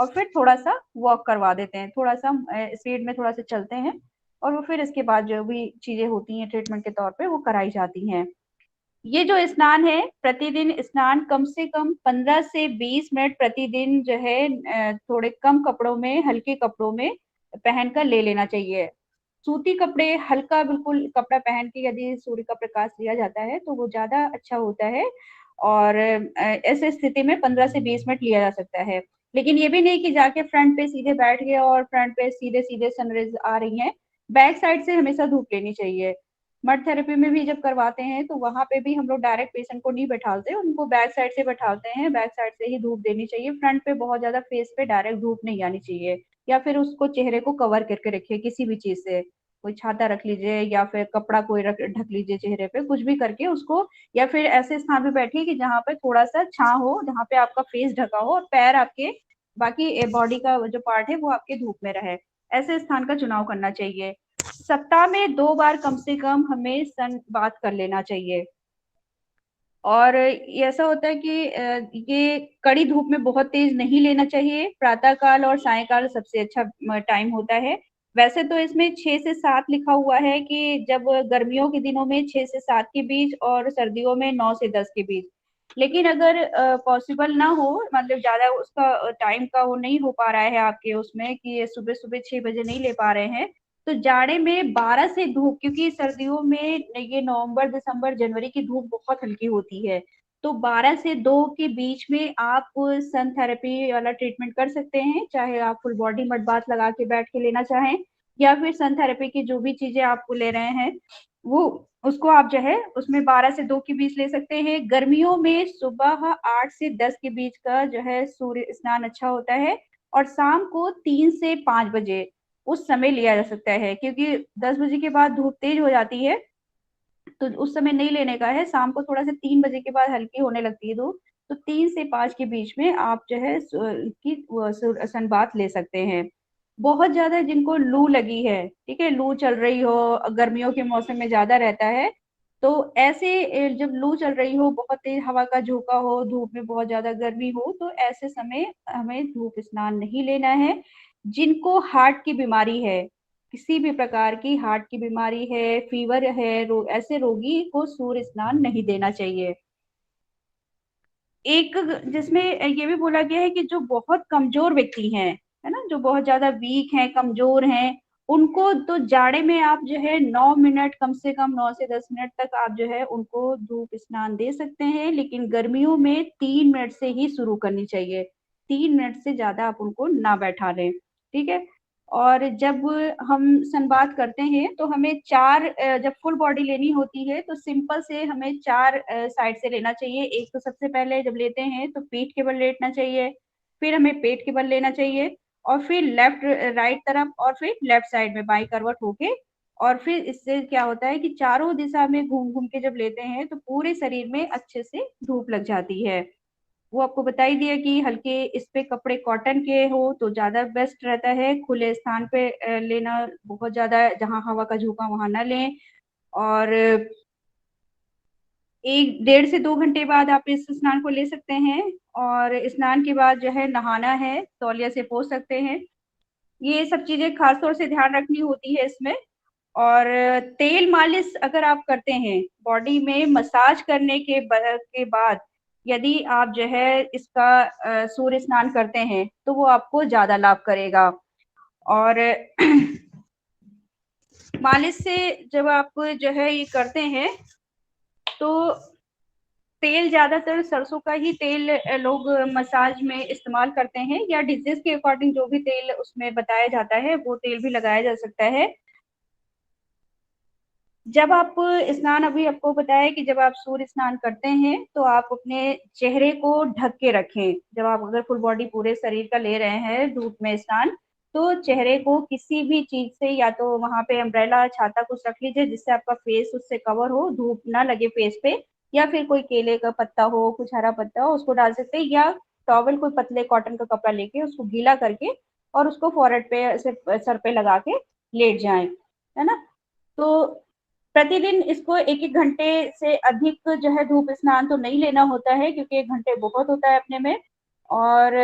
और फिर थोड़ा सा वॉक करवा देते हैं, थोड़ा सा स्पीड में थोड़ा सा चलते हैं और वो फिर इसके बाद जो भी चीजें होती हैं ट्रीटमेंट के तौर पे वो कराई जाती हैं। ये जो स्नान है, प्रतिदिन स्नान कम से कम 15 से 20 मिनट प्रतिदिन जो है थोड़े कम कपड़ों में, हल्के कपड़ों में पहनकर ले लेना चाहिए। सूती कपड़े, हल्का बिल्कुल कपड़ा पहन के यदि सूर्य का प्रकाश लिया जाता है तो वो ज्यादा अच्छा होता है और ऐसे स्थिति में 15 से 20 मिनट लिया जा सकता है। लेकिन ये भी नहीं कि जाके फ्रंट पे सीधे बैठ गए और फ्रंट पे सीधे सीधे सनरेज आ रही हैं, बैक साइड से हमेशा धूप लेनी चाहिए। मड थेरेपी में भी जब करवाते हैं तो वहां पे भी हम लोग डायरेक्ट पेशेंट को नहीं बैठाते, उनको बैक साइड से बैठाते हैं, बैक साइड से ही धूप देनी चाहिए, फ्रंट पे बहुत ज्यादा फेस पे डायरेक्ट धूप नहीं आनी चाहिए। या फिर उसको चेहरे को कवर करके रखिए किसी भी चीज से, कोई छाता रख लीजिए या फिर कपड़ा कोई ढक लीजिए चेहरे पे, कुछ भी करके उसको। या फिर ऐसे स्थान पे बैठिए कि जहाँ पे थोड़ा सा छां हो, जहाँ पे आपका फेस ढका हो और पैर आपके, बाकी बॉडी का जो पार्ट है वो आपके धूप में रहे, ऐसे स्थान का चुनाव करना चाहिए। सप्ताह में 2 बार कम से कम हमें सन बात कर लेना चाहिए। और ये ऐसा होता है कि ये कड़ी धूप में बहुत तेज नहीं लेना चाहिए, प्रातः काल और सायंकाल सबसे अच्छा टाइम होता है। वैसे तो इसमें 6 से 7 लिखा हुआ है कि जब गर्मियों के दिनों में 6 से 7 के बीच और सर्दियों में 9 से 10 के बीच। लेकिन अगर पॉसिबल ना हो, मतलब ज्यादा उसका टाइम का वो नहीं हो पा रहा है आपके उसमें कि ये सुबह सुबह 6 बजे नहीं ले पा रहे हैं, तो जाड़े में 12 से धूप, क्योंकि सर्दियों में ये नवंबर दिसंबर जनवरी की धूप बहुत हल्की होती है, तो 12 से 2 के बीच में आप सन थेरेपी वाला ट्रीटमेंट कर सकते हैं, चाहे आप फुल बॉडी मड बाथ लगा के बैठ के लेना चाहें, या फिर सन थेरेपी की जो भी चीजें आपको ले रहे हैं वो उसको आप जो है उसमें 12 से 2 के बीच ले सकते हैं। गर्मियों में सुबह 8 से 10 के बीच का जो है सूर्य स्नान अच्छा होता है, और शाम को 3 से 5 बजे उस समय लिया जा सकता है, क्योंकि 10 बजे के बाद धूप तेज हो जाती है, तो उस समय नहीं लेने का है। शाम को थोड़ा सा 3 बजे के बाद हल्की होने लगती है धूप, तो 3 से 5 के बीच में आप जो है सन बाथ ले सकते हैं। बहुत ज्यादा जिनको लू लगी है, ठीक है, लू चल रही हो, गर्मियों के मौसम में ज्यादा रहता है, तो ऐसे जब लू चल रही हो, बहुत तेज हवा का झोंका हो, धूप में बहुत ज्यादा गर्मी हो, तो ऐसे समय हमें धूप स्नान नहीं लेना है। जिनको हार्ट की बीमारी है, किसी भी प्रकार की हार्ट की बीमारी है, फीवर है, ऐसे रोगी को सूर्य स्नान नहीं देना चाहिए। एक जिसमें ये भी बोला गया है कि जो बहुत कमजोर व्यक्ति हैं, है ना, जो बहुत ज्यादा वीक हैं, कमजोर हैं, उनको तो जाड़े में आप जो है 9 मिनट, कम से कम 9 से 10 मिनट तक आप जो है उनको धूप स्नान दे सकते हैं, लेकिन गर्मियों में 3 मिनट से ही शुरू करनी चाहिए। 3 मिनट से ज्यादा आप उनको ना बैठा लें, ठीक है। और जब हम सनबाथ करते हैं तो हमें जब फुल बॉडी लेनी होती है तो सिंपल से हमें 4 साइड से लेना चाहिए। एक तो सबसे पहले जब लेते हैं तो पीठ के बल लेटना चाहिए, फिर हमें पेट के बल लेना चाहिए, और फिर लेफ्ट राइट तरफ, और फिर लेफ्ट साइड में बाई करवट होके, और फिर इससे क्या होता है कि चारों दिशा में घूम घूम के जब लेते हैं तो पूरे शरीर में अच्छे से धूप लग जाती है। वो आपको बता ही दिया कि हल्के इस पे कपड़े कॉटन के हो तो ज्यादा बेस्ट रहता है। खुले स्थान पे लेना, बहुत ज्यादा जहाँ हवा का झोंका वहां ना लें। और 1 डेढ़ से 2 घंटे बाद आप इस स्नान को ले सकते हैं, और स्नान के बाद जो है नहाना है, तौलिया से पोंछ सकते हैं। ये सब चीजें खास तौर से ध्यान रखनी होती है इसमें। और तेल मालिश अगर आप करते हैं बॉडी में, मसाज करने के बाद यदि आप जो है इसका सूर्य स्नान करते हैं तो वो आपको ज्यादा लाभ करेगा। और मालिश से जब आप जो है ये करते हैं तो तेल ज्यादातर सरसों का ही तेल लोग मसाज में इस्तेमाल करते हैं, या डिजीज के अकॉर्डिंग जो भी तेल उसमें बताया जाता है वो तेल भी लगाया जा सकता है। जब आप स्नान, अभी आपको बताया कि जब आप सूर्य स्नान करते हैं तो आप अपने चेहरे को ढक के रखें। जब आप अगर फुल बॉडी पूरे शरीर का ले रहे हैं धूप में स्नान, तो चेहरे को किसी भी चीज से, या तो वहां पे अम्ब्रेला छाता कुछ रख लीजिए जिससे आपका फेस उससे कवर हो, धूप ना लगे फेस पे, या फिर कोई केले का पत्ता हो, कुछ हरा पत्ता हो, उसको डाल सकते हैं, या टॉवल कोई पतले कॉटन का कपड़ा लेके उसको गीला करके और उसको फोrehead पे, सर पे लगा के लेट जाएं, है ना। तो प्रतिदिन इसको 1-1 घंटे से अधिक जो है धूप स्नान तो नहीं लेना होता है, क्योंकि 1 घंटे बहुत होता है अपने में। और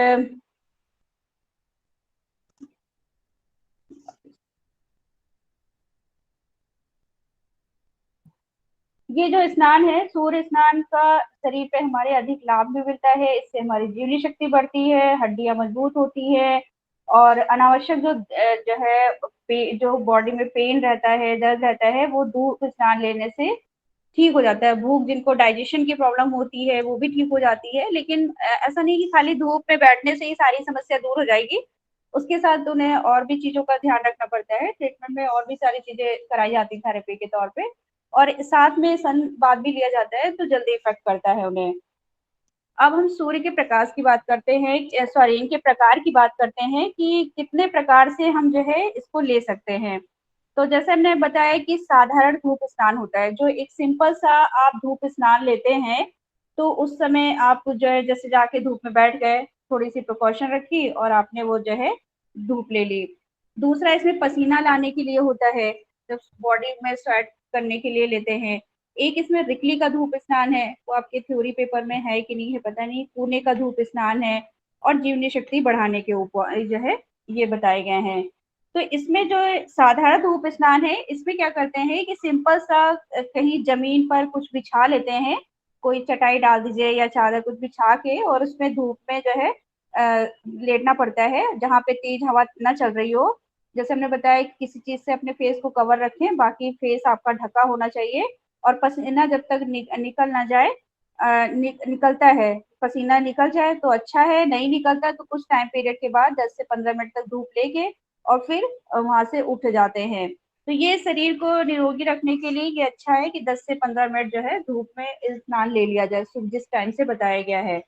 ये जो स्नान है, सूर्य स्नान का शरीर पे हमारे अधिक लाभ भी मिलता है। इससे हमारी जीवनी शक्ति बढ़ती है, हड्डियां मजबूत होती है, और अनावश्यक जो है जो बॉडी में पेन रहता है, दर्द रहता है, वो धूप स्नान लेने से ठीक हो जाता है। भूख, जिनको डाइजेशन की प्रॉब्लम होती है वो भी ठीक हो जाती है। लेकिन ऐसा नहीं कि खाली धूप में बैठने से ही सारी समस्या दूर हो जाएगी, उसके साथ उन्हें और भी चीजों का ध्यान रखना पड़ता है। ट्रीटमेंट में और भी सारी चीजें कराई जाती थेरेपी के तौर पे, और साथ में सन बाथ भी लिया जाता है तो जल्दी इफेक्ट करता है उन्हें। अब हम सूर्य के प्रकाश की बात करते हैं, सॉरी, इनके प्रकार की बात करते हैं कि कितने प्रकार से हम जो है इसको ले सकते हैं। तो जैसे हमने बताया कि साधारण धूप स्नान होता है, जो एक सिंपल सा आप धूप स्नान लेते हैं, तो उस समय आप जो है जैसे जाके धूप में बैठ गए, थोड़ी सी प्रिकॉशन रखी और आपने वो जो है धूप ले ली। दूसरा इसमें पसीना लाने के लिए होता है, जब बॉडी में स्वेट करने के लिए लेते हैं। एक इसमें रिकली का धूप स्नान है, वो आपके थ्योरी पेपर में है कि नहीं है पता नहीं, पुणे का धूप स्नान है, और जीवनी शक्ति बढ़ाने के ऊपर जो है ये बताए गए हैं। तो इसमें जो साधारण धूप स्नान है, इसमें क्या करते हैं कि सिंपल सा कहीं जमीन पर कुछ बिछा लेते हैं, कोई चटाई डाल दीजिए या चादर कुछ बिछा के, और उसमें धूप में जो है लेटना पड़ता है जहाँ पे तेज हवा ना चल रही हो। जैसे हमने बताया कि किसी चीज से अपने फेस को कवर रखें, बाकी फेस आपका ढका होना चाहिए, और पसीना जब तक निकल ना जाए निकलता है, पसीना निकल जाए तो अच्छा है, नहीं निकलता तो कुछ टाइम पीरियड के बाद 10 से 15 मिनट तक धूप लेके और फिर वहां से उठ जाते हैं। तो ये शरीर को निरोगी रखने के लिए ये अच्छा है कि 10 से 15 मिनट जो है धूप में स्नान ले लिया जाए, जिस टाइम से बताया गया है।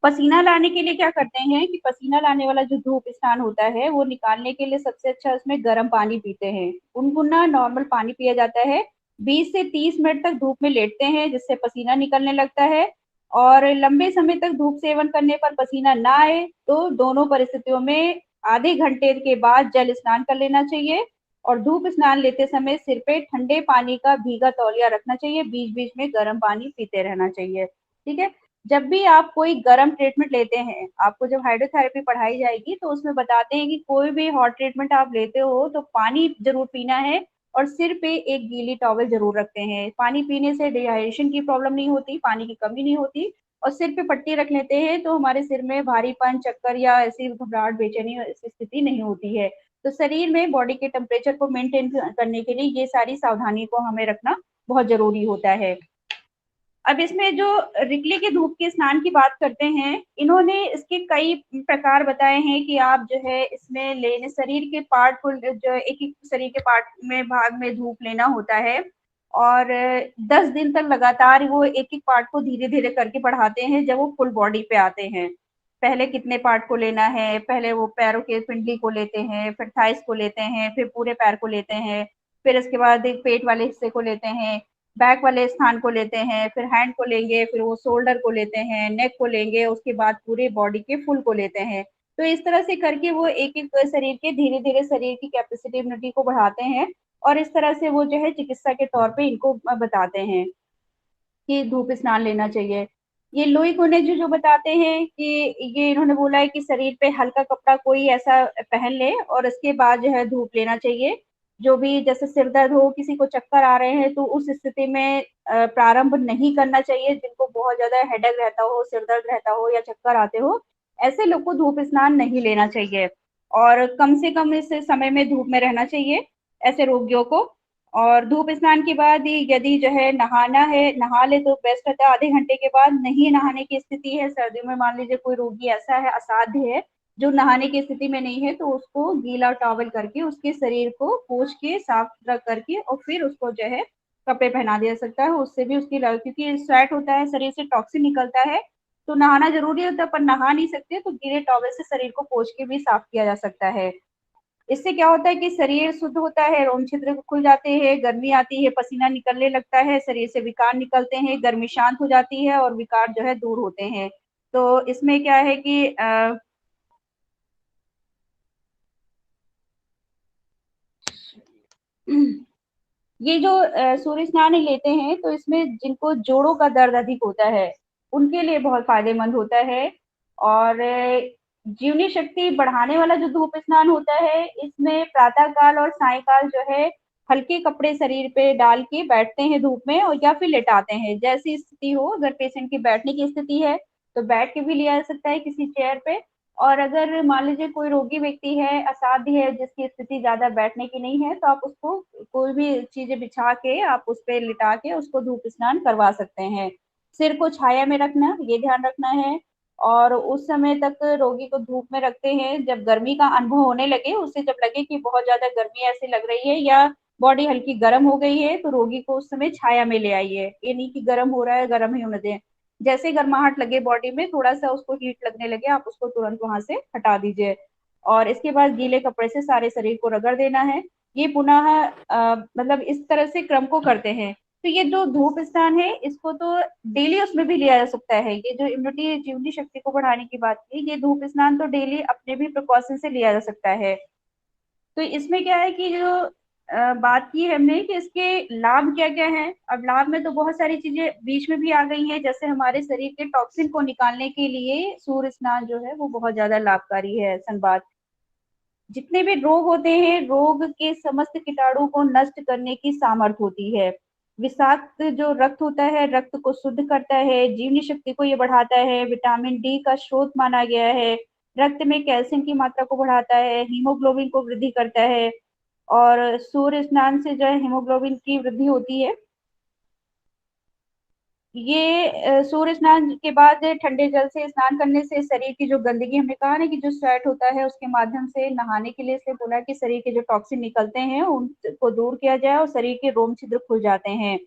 पसीना लाने के लिए क्या करते हैं कि पसीना लाने वाला जो धूप स्नान होता है वो निकालने के लिए सबसे अच्छा उसमें गर्म पानी पीते हैं। गुनगुना नॉर्मल पानी पिया जाता है, 20 से 30 मिनट तक धूप में लेटते हैं जिससे पसीना निकलने लगता है। और लंबे समय तक धूप सेवन करने पर पसीना ना आए तो दोनों परिस्थितियों में आधे घंटे के बाद जल स्नान कर लेना चाहिए। और धूप स्नान लेते समय सिर पे ठंडे पानी का भीगा तौलिया रखना चाहिए, बीच बीच में गर्म पानी पीते रहना चाहिए। ठीक है। जब भी आप कोई गर्म ट्रीटमेंट लेते हैं, आपको जब हाइड्रोथेरेपी पढ़ाई जाएगी तो उसमें बताते हैं कि कोई भी हॉट ट्रीटमेंट आप लेते हो तो पानी जरूर पीना है और सिर पे एक गीली टॉवल जरूर रखते हैं। पानी पीने से डिहाइड्रेशन की प्रॉब्लम नहीं होती, पानी की कमी नहीं होती। और सिर पे पट्टी रख लेते हैं तो हमारे सिर में भारीपन, चक्कर या ऐसी घबराहट, बेचैनी ऐसी स्थिति नहीं होती है। तो शरीर में बॉडी के टेम्परेचर को मेंटेन करने के लिए ये सारी सावधानी को हमें रखना बहुत जरूरी होता है। अब इसमें जो रिकले के धूप के स्नान की बात करते हैं, इन्होंने इसके कई प्रकार बताए हैं कि आप जो है इसमें लेने शरीर के पार्ट को जो एक एक शरीर के पार्ट में भाग में धूप लेना होता है और 10 दिन तक लगातार वो एक एक पार्ट को धीरे धीरे करके बढ़ाते हैं जब वो फुल बॉडी पे आते हैं। पहले कितने पार्ट को लेना है, पहले वो पैरों के पिंडली को लेते हैं, फिर थाइस को लेते हैं, फिर पूरे पैर को लेते हैं, फिर इसके बाद एक पेट वाले हिस्से को लेते हैं, बैक वाले स्थान को लेते हैं, फिर हैंड को लेंगे, फिर वो शोल्डर को लेते हैं, नेक को लेंगे, उसके बाद पूरे बॉडी के फुल को लेते हैं। तो इस तरह से करके वो एक एक शरीर के धीरे धीरे शरीर की कैपेसिटी इम्यूनिटी को बढ़ाते हैं और इस तरह से वो जो है चिकित्सा के तौर पे इनको बताते हैं कि धूप स्नान लेना चाहिए। ये लोई कोने जो बताते हैं कि ये इन्होंने बोला है कि शरीर पे हल्का कपड़ा कोई ऐसा पहन ले और इसके बाद जो है धूप लेना चाहिए। जो भी जैसे सिर दर्द हो, किसी को चक्कर आ रहे हैं तो उस स्थिति में प्रारंभ नहीं करना चाहिए। जिनको बहुत ज्यादा हेडेक रहता हो, सिर दर्द रहता हो या चक्कर आते हो, ऐसे लोग को धूप स्नान नहीं लेना चाहिए और कम से कम इस समय में धूप में रहना चाहिए ऐसे रोगियों को। और धूप स्नान के बाद यदि जो है नहाना है, नहा ले तो बेस्ट रहता है आधे घंटे के बाद। नहीं नहाने की स्थिति है, सर्दियों में मान लीजिए कोई रोगी ऐसा है, असाध्य है, जो नहाने की स्थिति में नहीं है, तो उसको गीला टॉवल करके उसके शरीर को पोंछ के साफ सुथरा करके और फिर उसको जो है कपड़े पहना दिया सकता है। उससे भी उसकी क्योंकि स्वेट होता है, शरीर से टॉक्सिन निकलता है, तो नहाना जरूरी होता है, पर नहा नहीं सकते तो गीले टॉवल से शरीर को पोंछ के भी साफ किया जा सकता है। इससे क्या होता है कि शरीर शुद्ध होता है, रोम छिद्र खुल जाते हैं, गर्मी आती है, पसीना निकलने लगता है, शरीर से विकार निकलते हैं, गर्मी शांत हो जाती है और विकार जो है दूर होते हैं। तो इसमें क्या है कि ये जो सूर्य स्नान लेते हैं तो इसमें जिनको जोड़ों का दर्द अधिक होता है उनके लिए बहुत फायदेमंद होता है। और जीवनी शक्ति बढ़ाने वाला जो धूप स्नान होता है, इसमें प्रातः काल और सायंकाल जो है हल्के कपड़े शरीर पे डाल के बैठते हैं धूप में और या फिर लेटाते हैं, जैसी स्थिति हो। अगर पेशेंट की बैठने की स्थिति है तो बैठ के भी लिया जा सकता है किसी चेयर पे। और अगर मान लीजिए कोई रोगी व्यक्ति है, असाध्य है, जिसकी स्थिति ज्यादा बैठने की नहीं है, तो आप उसको कोई भी चीजें बिछा के आप उस पर लिटा के उसको धूप स्नान करवा सकते हैं। सिर को छाया में रखना, ये ध्यान रखना है। और उस समय तक रोगी को धूप में रखते हैं जब गर्मी का अनुभव होने लगे, उससे जब लगे कि बहुत ज्यादा गर्मी ऐसी लग रही है या बॉडी हल्की गर्म हो गई है, तो रोगी को उस समय छाया में ले आइए। ये नहीं कि गर्म हो रहा है, गर्म ही होने दें। जैसे गर्माहट लगे बॉडी में, थोड़ा सा उसको हीट लगने लगे, आप उसको तुरंत वहां से हटा दीजिए और इसके बाद गीले कपड़े से सारे शरीर को रगड़ देना है। ये पुनः मतलब इस तरह से क्रम को करते हैं। तो ये जो धूप स्नान है इसको तो डेली उसमें भी लिया जा सकता है। ये जो इम्यूनिटी जीवनी शक्ति को बढ़ाने की बात की, ये धूप स्नान तो डेली अपने भी प्रिकॉशन से लिया जा सकता है। तो इसमें क्या है कि जो बात की हमने कि इसके लाभ क्या क्या है। अब लाभ में तो बहुत सारी चीजें बीच में भी आ गई हैं, जैसे हमारे शरीर के टॉक्सिन को निकालने के लिए सूर्य स्नान जो है वो बहुत ज्यादा लाभकारी है। संवाद जितने भी रोग होते हैं, रोग के समस्त कीटाणु को नष्ट करने की सामर्थ्य होती है। विषाक्त जो रक्त होता है, रक्त को शुद्ध करता है, जीवनी शक्ति को ये बढ़ाता है, विटामिन डी का स्रोत माना गया है, रक्त में कैल्शियम की मात्रा को बढ़ाता है, हीमोग्लोबिन को वृद्धि करता है। और सूर्य स्नान से जो है हीमोग्लोबिन की वृद्धि होती है। ये सूर्य स्नान के बाद ठंडे जल से स्नान करने से शरीर की जो गंदगी, हमने कहा ना कि जो स्वेट होता है उसके माध्यम से नहाने के लिए इसलिए बोला कि शरीर के जो टॉक्सिन निकलते हैं उनको दूर किया जाए और शरीर के रोम छिद्र खुल जाते हैं,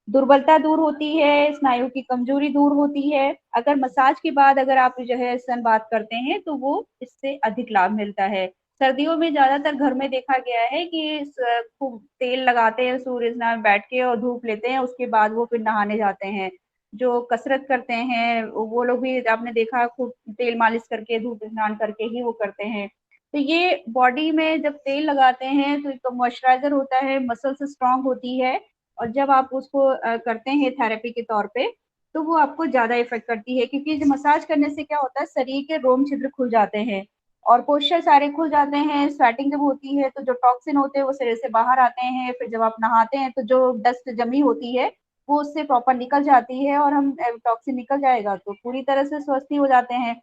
दुर्बलता दूर होती है, स्नायु की कमजोरी दूर होती है। अगर मसाज के बाद अगर आप जो है सन बात करते हैं तो वो इससे अधिक लाभ मिलता है। सर्दियों में ज्यादातर घर में देखा गया है कि खूब तेल लगाते हैं, सूर्य स्नान बैठ के और धूप लेते हैं, उसके बाद वो फिर नहाने जाते हैं। जो कसरत करते हैं वो लोग भी आपने देखा खूब तेल मालिश करके धूप स्नान करके ही वो करते हैं। तो ये बॉडी में जब तेल लगाते हैं तो एक मॉइस्चराइजर होता है, मसल्स स्ट्रांग होती है, और जब आप उसको करते हैं थेरेपी के तौर पे तो वो आपको ज्यादा इफेक्ट करती है, क्योंकि जो मसाज करने से क्या होता है शरीर के रोम छिद्र खुल जाते हैं और पोस्चर सारे खुल जाते हैं। स्वेटिंग जब होती है तो जो टॉक्सिन होते हैं वो शरीर से बाहर आते हैं, फिर जब आप नहाते हैं तो जो डस्ट जमी होती है वो उससे प्रॉपर निकल जाती है और हम टॉक्सिन निकल जाएगा तो पूरी तरह से स्वस्थ हो जाते हैं।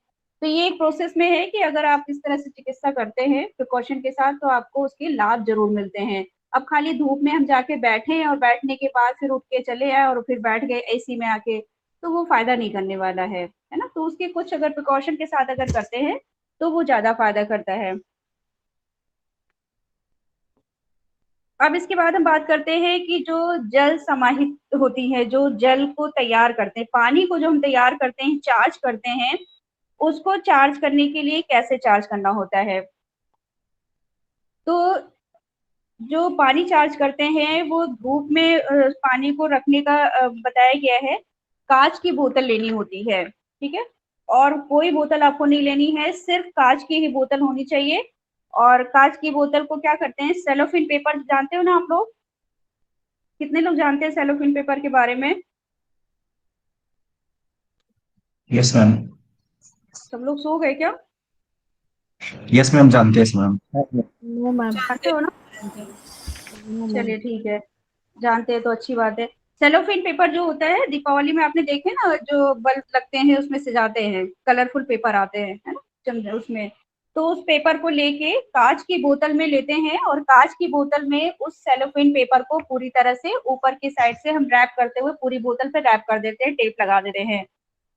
तो ये एक प्रोसेस में है कि अगर आप इस तरह से चिकित्सा करते हैं प्रिकॉशन के साथ तो आपको उसके लाभ जरूर मिलते हैं। अब खाली धूप में हम जाके बैठे और बैठने के बाद फिर उठ के चले आए और फिर बैठ गए एसी में आके, तो वो फायदा नहीं करने वाला है ना। तो उसके कुछ अगर प्रिकॉशन के साथ अगर करते हैं तो वो ज्यादा फायदा करता है। अब इसके बाद हम बात करते हैं कि जो जल समाहित होती है, जो जल को तैयार करते हैं, पानी को जो हम तैयार करते हैं, चार्ज करते हैं, उसको चार्ज करने के लिए कैसे चार्ज करना होता है। तो जो पानी चार्ज करते हैं वो धूप में पानी को रखने का बताया गया है। कांच की बोतल लेनी होती है, ठीक है, और कोई बोतल आपको नहीं लेनी है, सिर्फ कांच की ही बोतल होनी चाहिए। और कांच की बोतल को क्या करते हैं, सेलोफिन पेपर जानते हो ना आप लोग, कितने लोग जानते हैं सेलोफिन पेपर के बारे में? Yes ma'am. सब लोग सो गए क्या? यस मैम, जानते हैं मैम। No ma'am. जानते हो ना? No ma'am. चलिए ठीक है, जानते हैं तो अच्छी बात है। सेलोफिन पेपर जो होता है दीपावली में आपने देखे ना, जो बल्ब लगते हैं उसमें सजाते हैं, कलरफुल पेपर आते हैं, है ना, उसमें। तो उस पेपर को लेके कांच की बोतल में लेते हैं और कांच की बोतल में उस सेलोफिन पेपर को पूरी तरह से ऊपर की साइड से हम रैप करते हुए पूरी बोतल पे रैप कर देते हैं, टेप लगा देते हैं,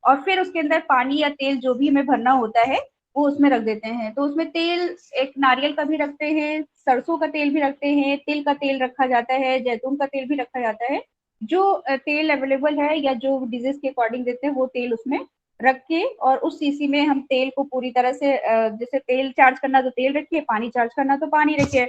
और फिर उसके अंदर पानी या तेल जो भी हमें भरना होता है वो उसमें रख देते हैं। तो उसमें तेल एक नारियल का भी रखते हैं, सरसों का तेल भी रखते हैं, तिल का तेल रखा जाता है, जैतून का तेल भी रखा जाता है। जो तेल अवेलेबल है या जो डिजीज के अकॉर्डिंग देते हैं वो तेल उसमें रख के, और उस शीशी में हम तेल को पूरी तरह से जैसे तेल चार्ज करना तो तेल रखिए, पानी चार्ज करना तो पानी रखिए।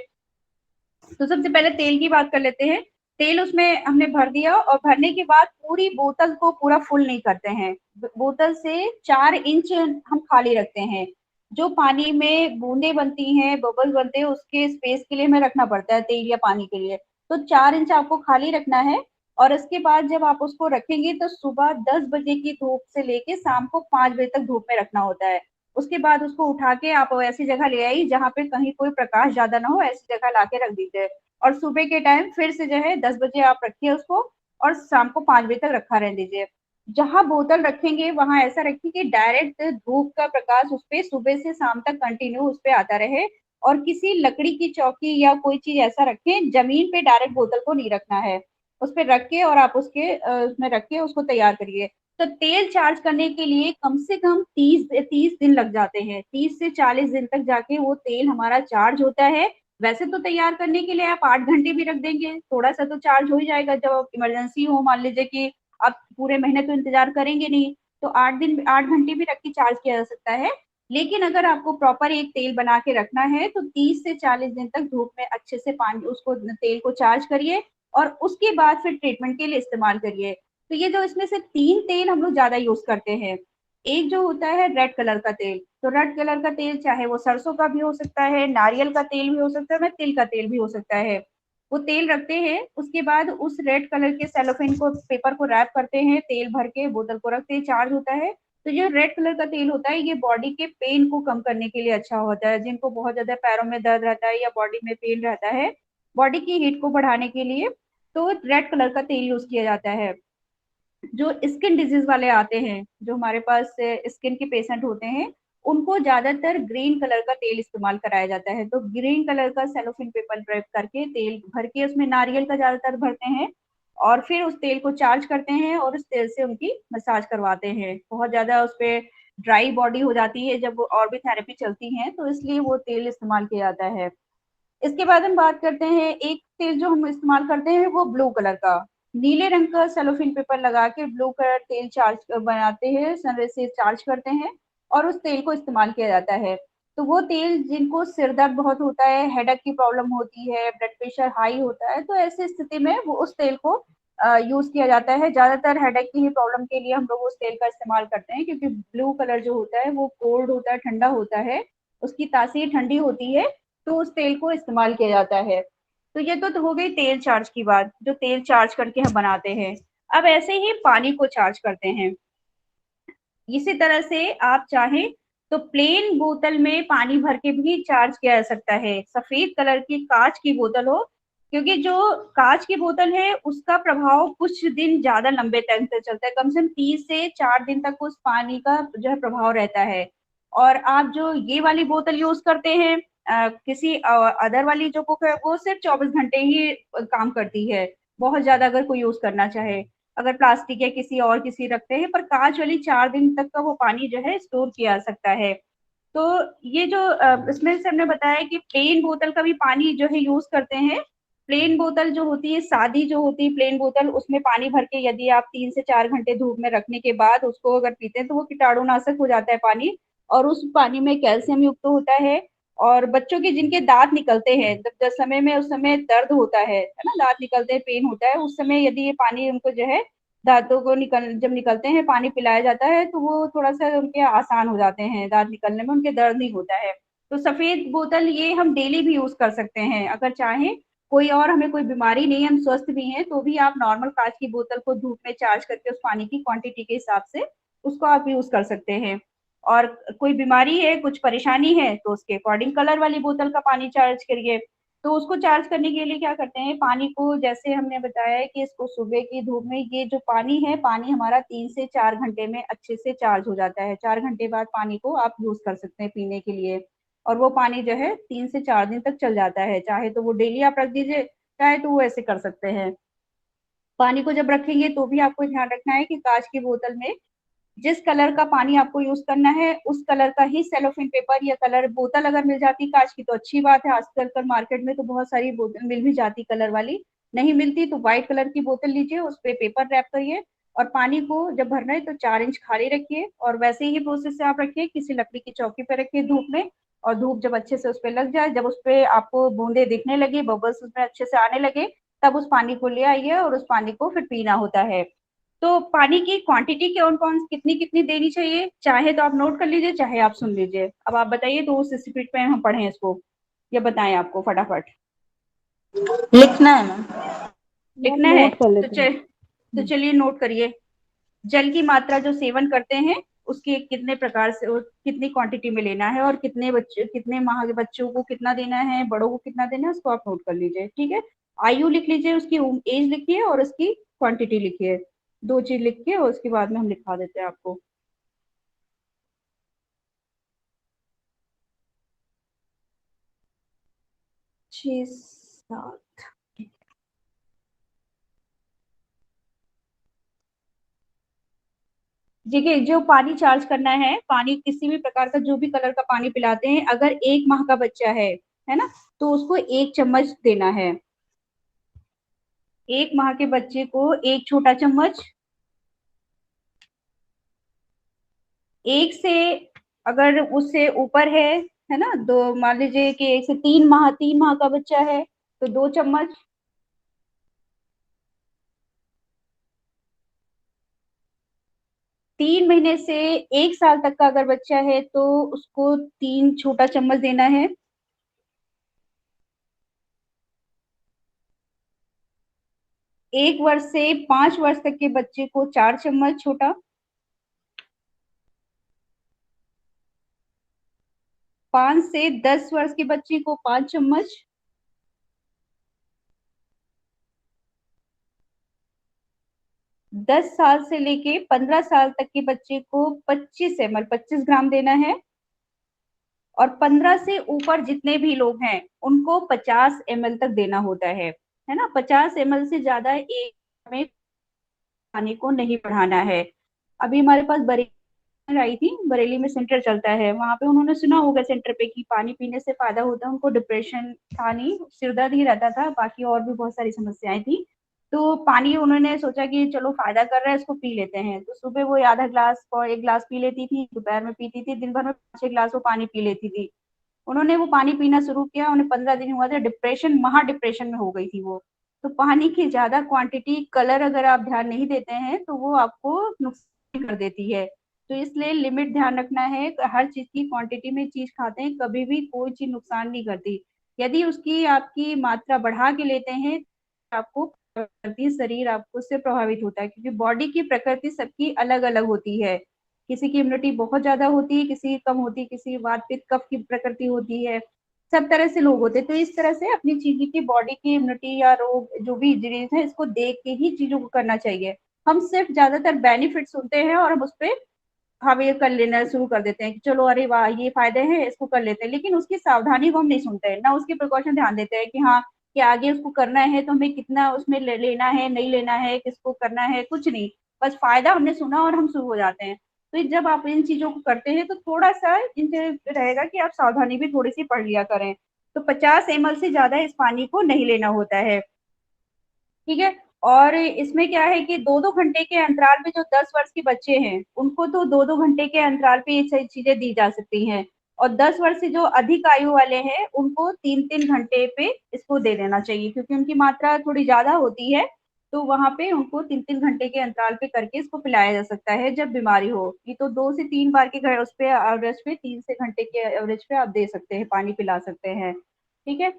तो सबसे पहले तेल की बात कर लेते हैं। तेल उसमें हमने भर दिया और भरने के बाद पूरी बोतल को पूरा फुल नहीं करते हैं, बोतल से 4 इंच हम खाली रखते हैं। जो पानी में बूंदे बनती हैं, बबल्स बनते हैं, उसके स्पेस के लिए हमें रखना पड़ता है तेल या पानी के लिए। तो 4 इंच आपको खाली रखना है। और इसके बाद जब आप उसको रखेंगे तो सुबह 10 बजे की धूप से लेके शाम को 5 बजे तक धूप में रखना होता है। उसके बाद उसको उठा के आप ऐसी जगह ले आइए जहाँ पे कहीं कोई प्रकाश ज्यादा ना हो, ऐसी जगह लाके रख दीजिए। और सुबह के टाइम फिर से जो है 10 बजे आप रखिए उसको, और शाम को 5 बजे तक रखा रहने दीजिए। जहां बोतल रखेंगे वहां ऐसा रखिए कि डायरेक्ट धूप का प्रकाश उस पे सुबह से शाम तक कंटिन्यू उस पे आता रहे। और किसी लकड़ी की चौकी या कोई चीज ऐसा रखें, जमीन पे डायरेक्ट बोतल को नहीं रखना है, उस पे रख के और आप उसके उसमें रख के उसको तैयार करिए। तो तेल चार्ज करने के लिए कम से कम 30 दिन लग जाते हैं, 30 से 40 दिन तक जाके वो तेल हमारा चार्ज होता है। वैसे तो तैयार करने के लिए आप 8 घंटे भी रख देंगे थोड़ा सा तो चार्ज हो ही जाएगा, जब इमरजेंसी हो, मान लीजिए कि आप पूरे महीने तो इंतजार करेंगे नहीं, तो 8 घंटे भी रख के चार्ज किया जा सकता है। लेकिन अगर आपको प्रॉपर एक तेल बना के रखना है तो 30 से 40 दिन तक धूप में अच्छे से पानी उसको तेल को चार्ज करिए और उसके बाद फिर ट्रीटमेंट के लिए इस्तेमाल करिए। तो ये जो इसमें से 3 तेल हम लोग ज्यादा यूज करते हैं। एक जो होता है रेड कलर का तेल, तो रेड कलर का तेल चाहे वो सरसों का भी हो सकता है, नारियल का तेल भी हो सकता है, तिल का तेल भी हो सकता है। वो तेल रखते हैं, उसके बाद उस रेड कलर के सेलोफेन को पेपर को रैप करते हैं, तेल भर के बोतल को रखते हैं, चार्ज होता है। तो जो रेड कलर का तेल होता है ये बॉडी के पेन को कम करने के लिए अच्छा होता है, जिनको बहुत ज्यादा पैरों में दर्द रहता है या बॉडी में पेन रहता है, बॉडी की हीट को बढ़ाने के लिए तो रेड कलर का तेल यूज किया जाता है। जो स्किन डिजीज वाले आते हैं, जो हमारे पास स्किन के पेशेंट होते हैं, उनको ज्यादातर ग्रीन कलर का तेल इस्तेमाल कराया जाता है। तो ग्रीन कलर का सेलोफिन पेपर रैप करके तेल भर के उसमें नारियल का ज्यादातर भरते हैं और फिर उस तेल को चार्ज करते हैं और उस तेल से उनकी मसाज करवाते हैं। बहुत ज़्यादा उस पे ड्राई बॉडी हो जाती है जब और भी थेरेपी चलती है, तो इसलिए वो तेल इस्तेमाल किया जाता है। इसके बाद हम बात करते हैं, एक तेल जो हम इस्तेमाल करते हैं वो ब्लू कलर का, नीले रंग का सेलोफिन पेपर लगा के ब्लू कलर तेल चार्ज बनाते हैं, सनरे से चार्ज करते हैं और उस तेल को इस्तेमाल किया जाता है। तो वो तेल जिनको सिर दर्द बहुत होता है, हेडेक की प्रॉब्लम होती है, ब्लड प्रेशर हाई होता है, तो ऐसी स्थिति में वो उस तेल को यूज किया जाता है। ज्यादातर हेडेक की ही प्रॉब्लम के लिए हम लोग उस तेल का इस्तेमाल करते हैं, क्योंकि ब्लू कलर जो होता है वो कोल्ड होता है, ठंडा होता है, उसकी तासीर ठंडी होती है, तो उस तेल को इस्तेमाल किया जाता है। तो ये तो हो गई तेल चार्ज की बात, जो तेल चार्ज करके हम बनाते हैं। अब ऐसे ही पानी को चार्ज करते हैं। इसी तरह से आप चाहें तो प्लेन बोतल में पानी भर के भी चार्ज किया जा सकता है। सफेद कलर की कांच की बोतल हो, क्योंकि जो कांच की बोतल है उसका प्रभाव कुछ दिन ज्यादा लंबे टाइम तक चलता है, कम से कम 30 से 4 दिन तक उस पानी का जो है प्रभाव रहता है। और आप जो ये वाली बोतल यूज करते हैं, किसी अदर वाली जो बुक है, वो सिर्फ 24 घंटे ही काम करती है, बहुत ज्यादा अगर कोई यूज करना चाहे। अगर प्लास्टिक या किसी और किसी रखते हैं, पर कांच वाली 4 दिन तक का वो पानी जो है स्टोर किया जा सकता है। तो ये जो इसमें से हमने बताया कि प्लेन बोतल का भी पानी जो है यूज करते हैं। प्लेन बोतल जो होती है, सादी जो होती है प्लेन बोतल, उसमें पानी भर के यदि आप 3 से 4 घंटे धूप में रखने के बाद उसको अगर पीते हैं तो वो कीटाणुनाशक हो जाता है पानी, और उस पानी में कैल्शियम युक्त होता है। और बच्चों के जिनके दांत निकलते हैं, जब समय में उस समय दर्द होता है ना, दांत निकलते हैं, पेन होता है, उस समय यदि ये पानी उनको जो है दांतों को जब निकलते हैं पानी पिलाया जाता है, तो वो थोड़ा सा उनके आसान हो जाते हैं, दांत निकलने में उनके दर्द नहीं होता है। तो सफेद बोतल ये हम डेली भी यूज कर सकते हैं, अगर चाहें कोई और हमें कोई बीमारी नहीं है, हम स्वस्थ भी हैं, तो भी आप नॉर्मल कांच की बोतल को धूप में चार्ज करके उस पानी की क्वांटिटी के हिसाब से उसको आप यूज कर सकते हैं। और कोई बीमारी है, कुछ परेशानी है, तो उसके अकॉर्डिंग कलर वाली बोतल का पानी चार्ज करिए। तो उसको चार्ज करने के लिए क्या करते हैं, पानी को जैसे हमने बताया है कि इसको सुबह की धूप में, ये जो पानी है, पानी हमारा 3 से 4 घंटे में अच्छे से चार्ज हो जाता है। 4 घंटे बाद पानी को आप यूज कर सकते हैं पीने के लिए, और वो पानी जो है 3 से 4 दिन तक चल जाता है। चाहे तो वो डेली आप रख दीजिए, चाहे तो वो ऐसे कर सकते हैं। पानी को जब रखेंगे तो भी आपको ध्यान रखना है कि कांच की बोतल में जिस कलर का पानी आपको यूज करना है उस कलर का ही सेलोफिन पेपर या कलर बोतल अगर मिल जाती कांच की तो अच्छी बात है। आजकल कर मार्केट में तो बहुत सारी बोतल मिल भी जाती कलर वाली, नहीं मिलती तो व्हाइट कलर की बोतल लीजिए, उस पर पेपर रैप करिए, और पानी को जब भरना है तो 4 इंच खाली रखिए, और वैसे ही प्रोसेस से आप रखिए, किसी लकड़ी की चौकी पर रखिए धूप में, और धूप जब अच्छे से उस पर लग जाए, जब उस पर आपको बूंदे दिखने लगे, बबल्स उसमें अच्छे से आने लगे, तब उस पानी को ले आइए और उस पानी को फिर पीना होता है। तो पानी की क्वांटिटी कौन कौन कितनी कितनी देनी चाहिए, चाहे तो आप नोट कर लीजिए, चाहे आप सुन लीजिए। अब आप बताइए तो उस स्पीड पे हम पढ़ें इसको या बताएं आपको फटाफट। लिखना है मैम। लिखना है नोट कर लेते हैं। तो चलिए नोट करिए। जल की मात्रा जो सेवन करते हैं उसके कितने प्रकार से और कितनी क्वांटिटी में लेना है, और कितने बच्चे, कितने माह के बच्चों को कितना देना है, बड़ों को कितना देना है, उसको आप नोट कर लीजिए। ठीक है, आयु लिख लीजिए, उसकी एज लिखिए और उसकी क्वांटिटी लिखिए, 2 चीज लिख के, और उसके बाद में हम लिखा देते हैं आपको। 6 7। देखिए, जो पानी चार्ज करना है, पानी किसी भी प्रकार का जो भी कलर का पानी पिलाते हैं, अगर 1 माह का बच्चा है ना, तो उसको 1 चम्मच देना है। 1 माह के बच्चे को 1 छोटा चम्मच। 1 से अगर उससे ऊपर है ना, 2, मान लीजिए कि 1 से 3 माह का बच्चा है तो 2 चम्मच। 3 महीने से 1 साल तक का अगर बच्चा है तो उसको 3 छोटा चम्मच देना है। 1 वर्ष से 5 वर्ष तक के बच्चे को 4 चम्मच छोटा। 5 से 10 वर्ष के बच्चे को 5 चम्मच। 10 साल से लेके 15 साल तक के बच्चे को 25 ml 25 ग्राम देना है, और 15 से ऊपर जितने भी लोग हैं उनको 50 ml तक देना होता है ना। 50 ml से ज्यादा एक हमें पानी को नहीं बढ़ाना है। अभी हमारे पास बरेली आई थी, बरेली में सेंटर चलता है, वहां पे उन्होंने सुना होगा सेंटर पे कि पानी पीने से फायदा होता है। उनको डिप्रेशन था नहीं, सिरदर्द ही रहता था, बाकी और भी बहुत सारी समस्याएं थी। तो पानी उन्होंने सोचा कि चलो फायदा कर रहा है, इसको पी लेते हैं। तो सुबह वो आधा ग्लास और 1 ग्लास पी लेती थी, दोपहर में पीती थी, दिन भर में 5-6 ग्लास वो पानी पी लेती थी। उन्होंने वो पानी पीना शुरू किया, उन्हें 15 दिन हुआ था, डिप्रेशन, महा डिप्रेशन में हो गई थी वो। तो पानी की ज्यादा क्वांटिटी, कलर अगर आप ध्यान नहीं देते हैं तो वो आपको नुकसान कर देती है। तो इसलिए लिमिट ध्यान रखना है, हर चीज की क्वांटिटी में चीज खाते हैं, कभी भी कोई चीज नुकसान नहीं करती। यदि उसकी आपकी मात्रा बढ़ा के लेते हैं, आपको करती, शरीर आपको उससे प्रभावित होता है, क्योंकि बॉडी की प्रकृति सबकी अलग अलग होती है। किसी की इम्यूनिटी बहुत ज्यादा होती है, किसी की कम होती है, किसी की वात पित्त कफ की प्रकृति होती है, सब तरह से लोग होते हैं। तो इस तरह से अपनी चीज की बॉडी की इम्यूनिटी या रोग जो भी इंजरीज है, इसको देख के ही चीजों को करना चाहिए। हम सिर्फ ज्यादातर बेनिफिट सुनते हैं और हम उस पर हावी कर लेना शुरू कर देते हैं कि चलो अरे वाह ये फायदे हैं, इसको कर लेते हैं, लेकिन उसकी सावधानी को हम नहीं सुनते हैं, ना उसके प्रिकॉशन ध्यान देते हैं कि हाँ कि आगे उसको करना है तो हमें कितना उसमें लेना है, नहीं लेना है, किसको करना है, कुछ नहीं। बस फायदा हमने सुना और हम शुरू हो जाते हैं। तो जब आप इन चीजों को करते हैं तो थोड़ा सा इनसे रहेगा कि आप सावधानी भी थोड़ी सी पढ़ लिया करें। तो 50 ml से ज्यादा इस पानी को नहीं लेना होता है, ठीक है। और इसमें क्या है कि 2-2 घंटे के अंतराल पे, जो 10 वर्ष के बच्चे हैं उनको तो 2-2 घंटे के अंतराल पे ये सारी चीजें दी जा सकती हैं। और 10 वर्ष से जो अधिक आयु वाले हैं उनको 3-3 घंटे पे इसको दे देना चाहिए, क्योंकि उनकी मात्रा थोड़ी ज्यादा होती है। तो वहां पे उनको 3-3 घंटे के अंतराल पे करके इसको पिलाया जा सकता है जब बीमारी हो। ये तो 2 से 3 बार के घर उस पे एवरेज पे 3 से घंटे के एवरेज पे आप दे सकते हैं, पानी पिला सकते हैं, ठीक है।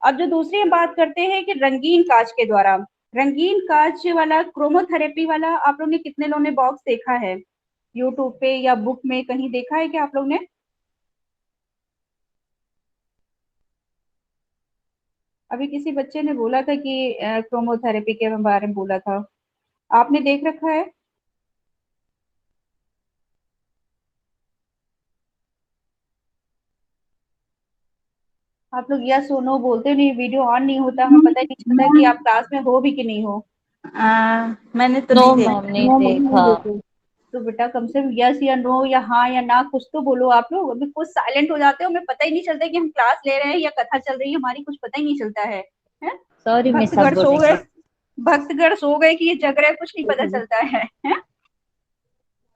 अब जो दूसरी हम बात करते हैं कि रंगीन कांच के द्वारा, रंगीन कांच वाला क्रोमोथेरेपी वाला आप लोग ने कितने लोगों ने बॉक्स देखा है यूट्यूब पे या बुक में कहीं देखा है क्या आप लोग ने? अभी किसी बच्चे ने बोला था कि क्रोमोथेरेपी के बारे में बोला था, आपने देख रखा है? आप लोग यस नो बोलते नहीं, वीडियो ऑन नहीं होता, हमें पता ही नहीं चलता कि आप क्लास में हो भी कि नहीं हो। मैंने तो नो नहीं देखा। मैम नहीं देखा। तो बेटा कम से कम यस या नो या हाँ या ना कुछ तो बोलो। आप लोग अभी कुछ साइलेंट हो जाते हो, हमें पता ही नहीं चलता कि हम क्लास ले रहे हैं या कथा चल रही है हमारी, कुछ पता ही नहीं चलता है, हैं? सॉरी मिस, अब भक्तगण सो गए, बोलेंगे। भक्तगण सो गए कि ये जग रहे, कुछ नहीं पता चलता है, हैं?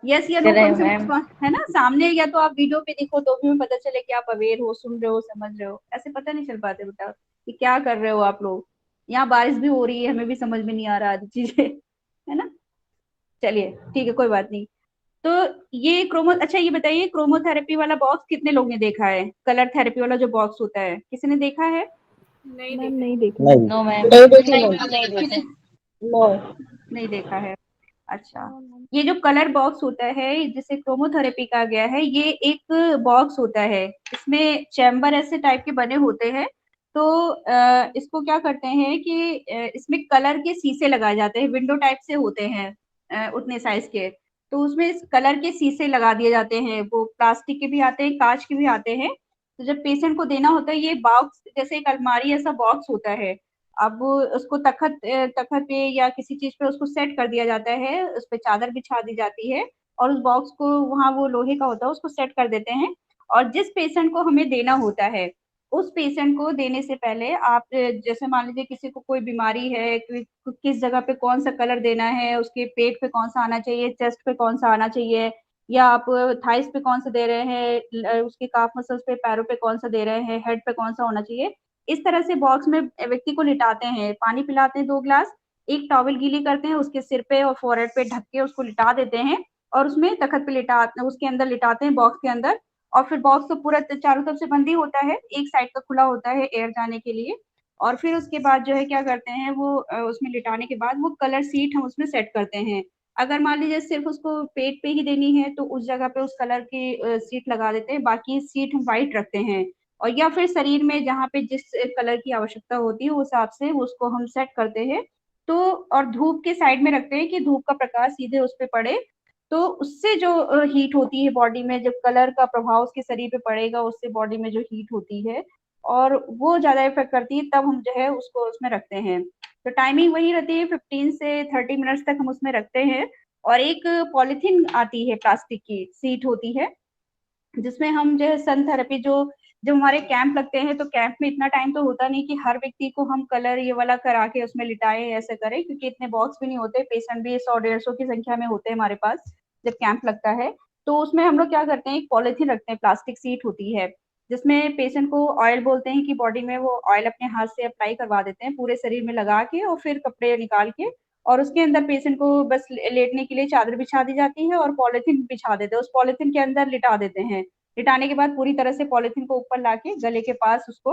यस या नो चले कम से मैम। कम, है ना, सामने, या तो आप वीडियो पे देखो तो भी हमें पता चले कि आप अवेयर हो, सुन रहे हो, समझ रहे हो। ऐसे पता नहीं चल पाते बेटा कि क्या कर रहे हो आप लोग। यहाँ बारिश भी हो रही है, हमें भी समझ में नहीं आ रहा आधी चीजें, है ना। चलिए ठीक है, कोई बात नहीं। तो ये अच्छा ये बताइए, क्रोमोथेरेपी वाला बॉक्स कितने लोग ने देखा है? कलर थेरेपी वाला जो बॉक्स होता है, किसी ने देखा है? मैम नहीं देखा। नहीं। No ma'am. किसी नहीं देखा है? अच्छा, ये जो कलर बॉक्स होता है जिसे क्रोमोथेरेपी कहा गया है, ये एक बॉक्स होता है, इसमें चैम्बर ऐसे टाइप के बने होते हैं। तो इसको क्या करते हैं कि इसमें कलर के शीशे लगाए जाते हैं, विंडो टाइप से होते हैं उतने साइज के। तो उसमें इस कलर के शीशे लगा दिए जाते हैं, वो प्लास्टिक के भी आते हैं, कांच के भी आते हैं। तो जब पेशेंट को देना होता है, ये बॉक्स जैसे एक अलमारी ऐसा बॉक्स होता है। अब उसको तखत पे या किसी चीज पे उसको सेट कर दिया जाता है, उस पे चादर बिछा दी जाती है और उस बॉक्स को, वहां वो लोहे का होता है, उसको सेट कर देते हैं। और जिस पेशेंट को हमें देना होता है, उस पेशेंट को देने से पहले आप, जैसे मान लीजिए किसी को कोई बीमारी है, किस जगह पे कौन सा कलर देना है, उसके पेट पे कौन सा आना चाहिए, चेस्ट पे कौन सा आना चाहिए, या आप थाइस पे कौन सा दे रहे हैं, उसके काफ मसल्स पे, पैरों पे कौन सा दे रहे हैं, हेड पे कौन सा होना चाहिए, इस तरह से बॉक्स में व्यक्ति को लिटाते हैं, पानी पिलाते हैं 2 ग्लास, एक टॉवल गीली करते हैं, उसके सिर पे और फोrehead पे ढक के उसको लिटा देते हैं और उसमें तखत पे उसके अंदर लिटाते हैं, बॉक्स के अंदर। और फिर बॉक्स तो पूरा चारों तरफ से बंद ही होता है, एक साइड का खुला होता है एयर जाने के लिए। और फिर उसके बाद जो है क्या करते हैं वो, उसमें लिटाने के बाद वो कलर सीट हम उसमें सेट करते हैं। अगर मान लीजिए सिर्फ उसको पेट पे ही देनी है तो उस जगह पे उस कलर की सीट लगा देते हैं, बाकी सीट हम व्हाइट रखते हैं। और या फिर शरीर में जहाँ पे जिस कलर की आवश्यकता होती है उस हिसाब से उसको हम सेट करते हैं। तो और धूप के साइड में रखते हैं कि धूप का प्रकाश सीधे उस पे पड़े, तो उससे जो हीट होती है बॉडी में, जब कलर का प्रभाव उसके शरीर पे पड़ेगा उससे बॉडी में जो हीट होती है और वो ज्यादा इफेक्ट करती है, तब हम जो है उसको उसमें रखते हैं। तो टाइमिंग वही रहती है 15 से 30 मिनट्स तक हम उसमें रखते हैं। और एक पॉलिथीन आती है, प्लास्टिक की सीट होती है, जिसमें हम जो है सन थेरेपी जो जब हमारे कैंप लगते हैं तो कैंप में इतना टाइम तो होता नहीं कि हर व्यक्ति को हम कलर ये वाला करा के उसमें लिटाए ऐसे करें, क्योंकि इतने बॉक्स भी नहीं होते, पेशेंट भी 100-150 की संख्या में होते हैं हमारे पास जब कैंप लगता है। तो उसमें हम लोग क्या करते हैं, एक पॉलिथीन रखते हैं, प्लास्टिक सीट होती है, जिसमें पेशेंट को ऑयल बोलते हैं कि बॉडी में वो ऑयल अपने हाथ से अप्लाई करवा देते हैं पूरे शरीर में लगा के, और फिर कपड़े निकाल के, और उसके अंदर पेशेंट को बस लेटने के लिए चादर बिछा दी जाती है और पॉलिथीन बिछा देते हैं, उस पॉलिथीन के अंदर लिटा देते हैं। लिटाने के बाद पूरी तरह से पॉलिथीन को ऊपर लाके गले के पास उसको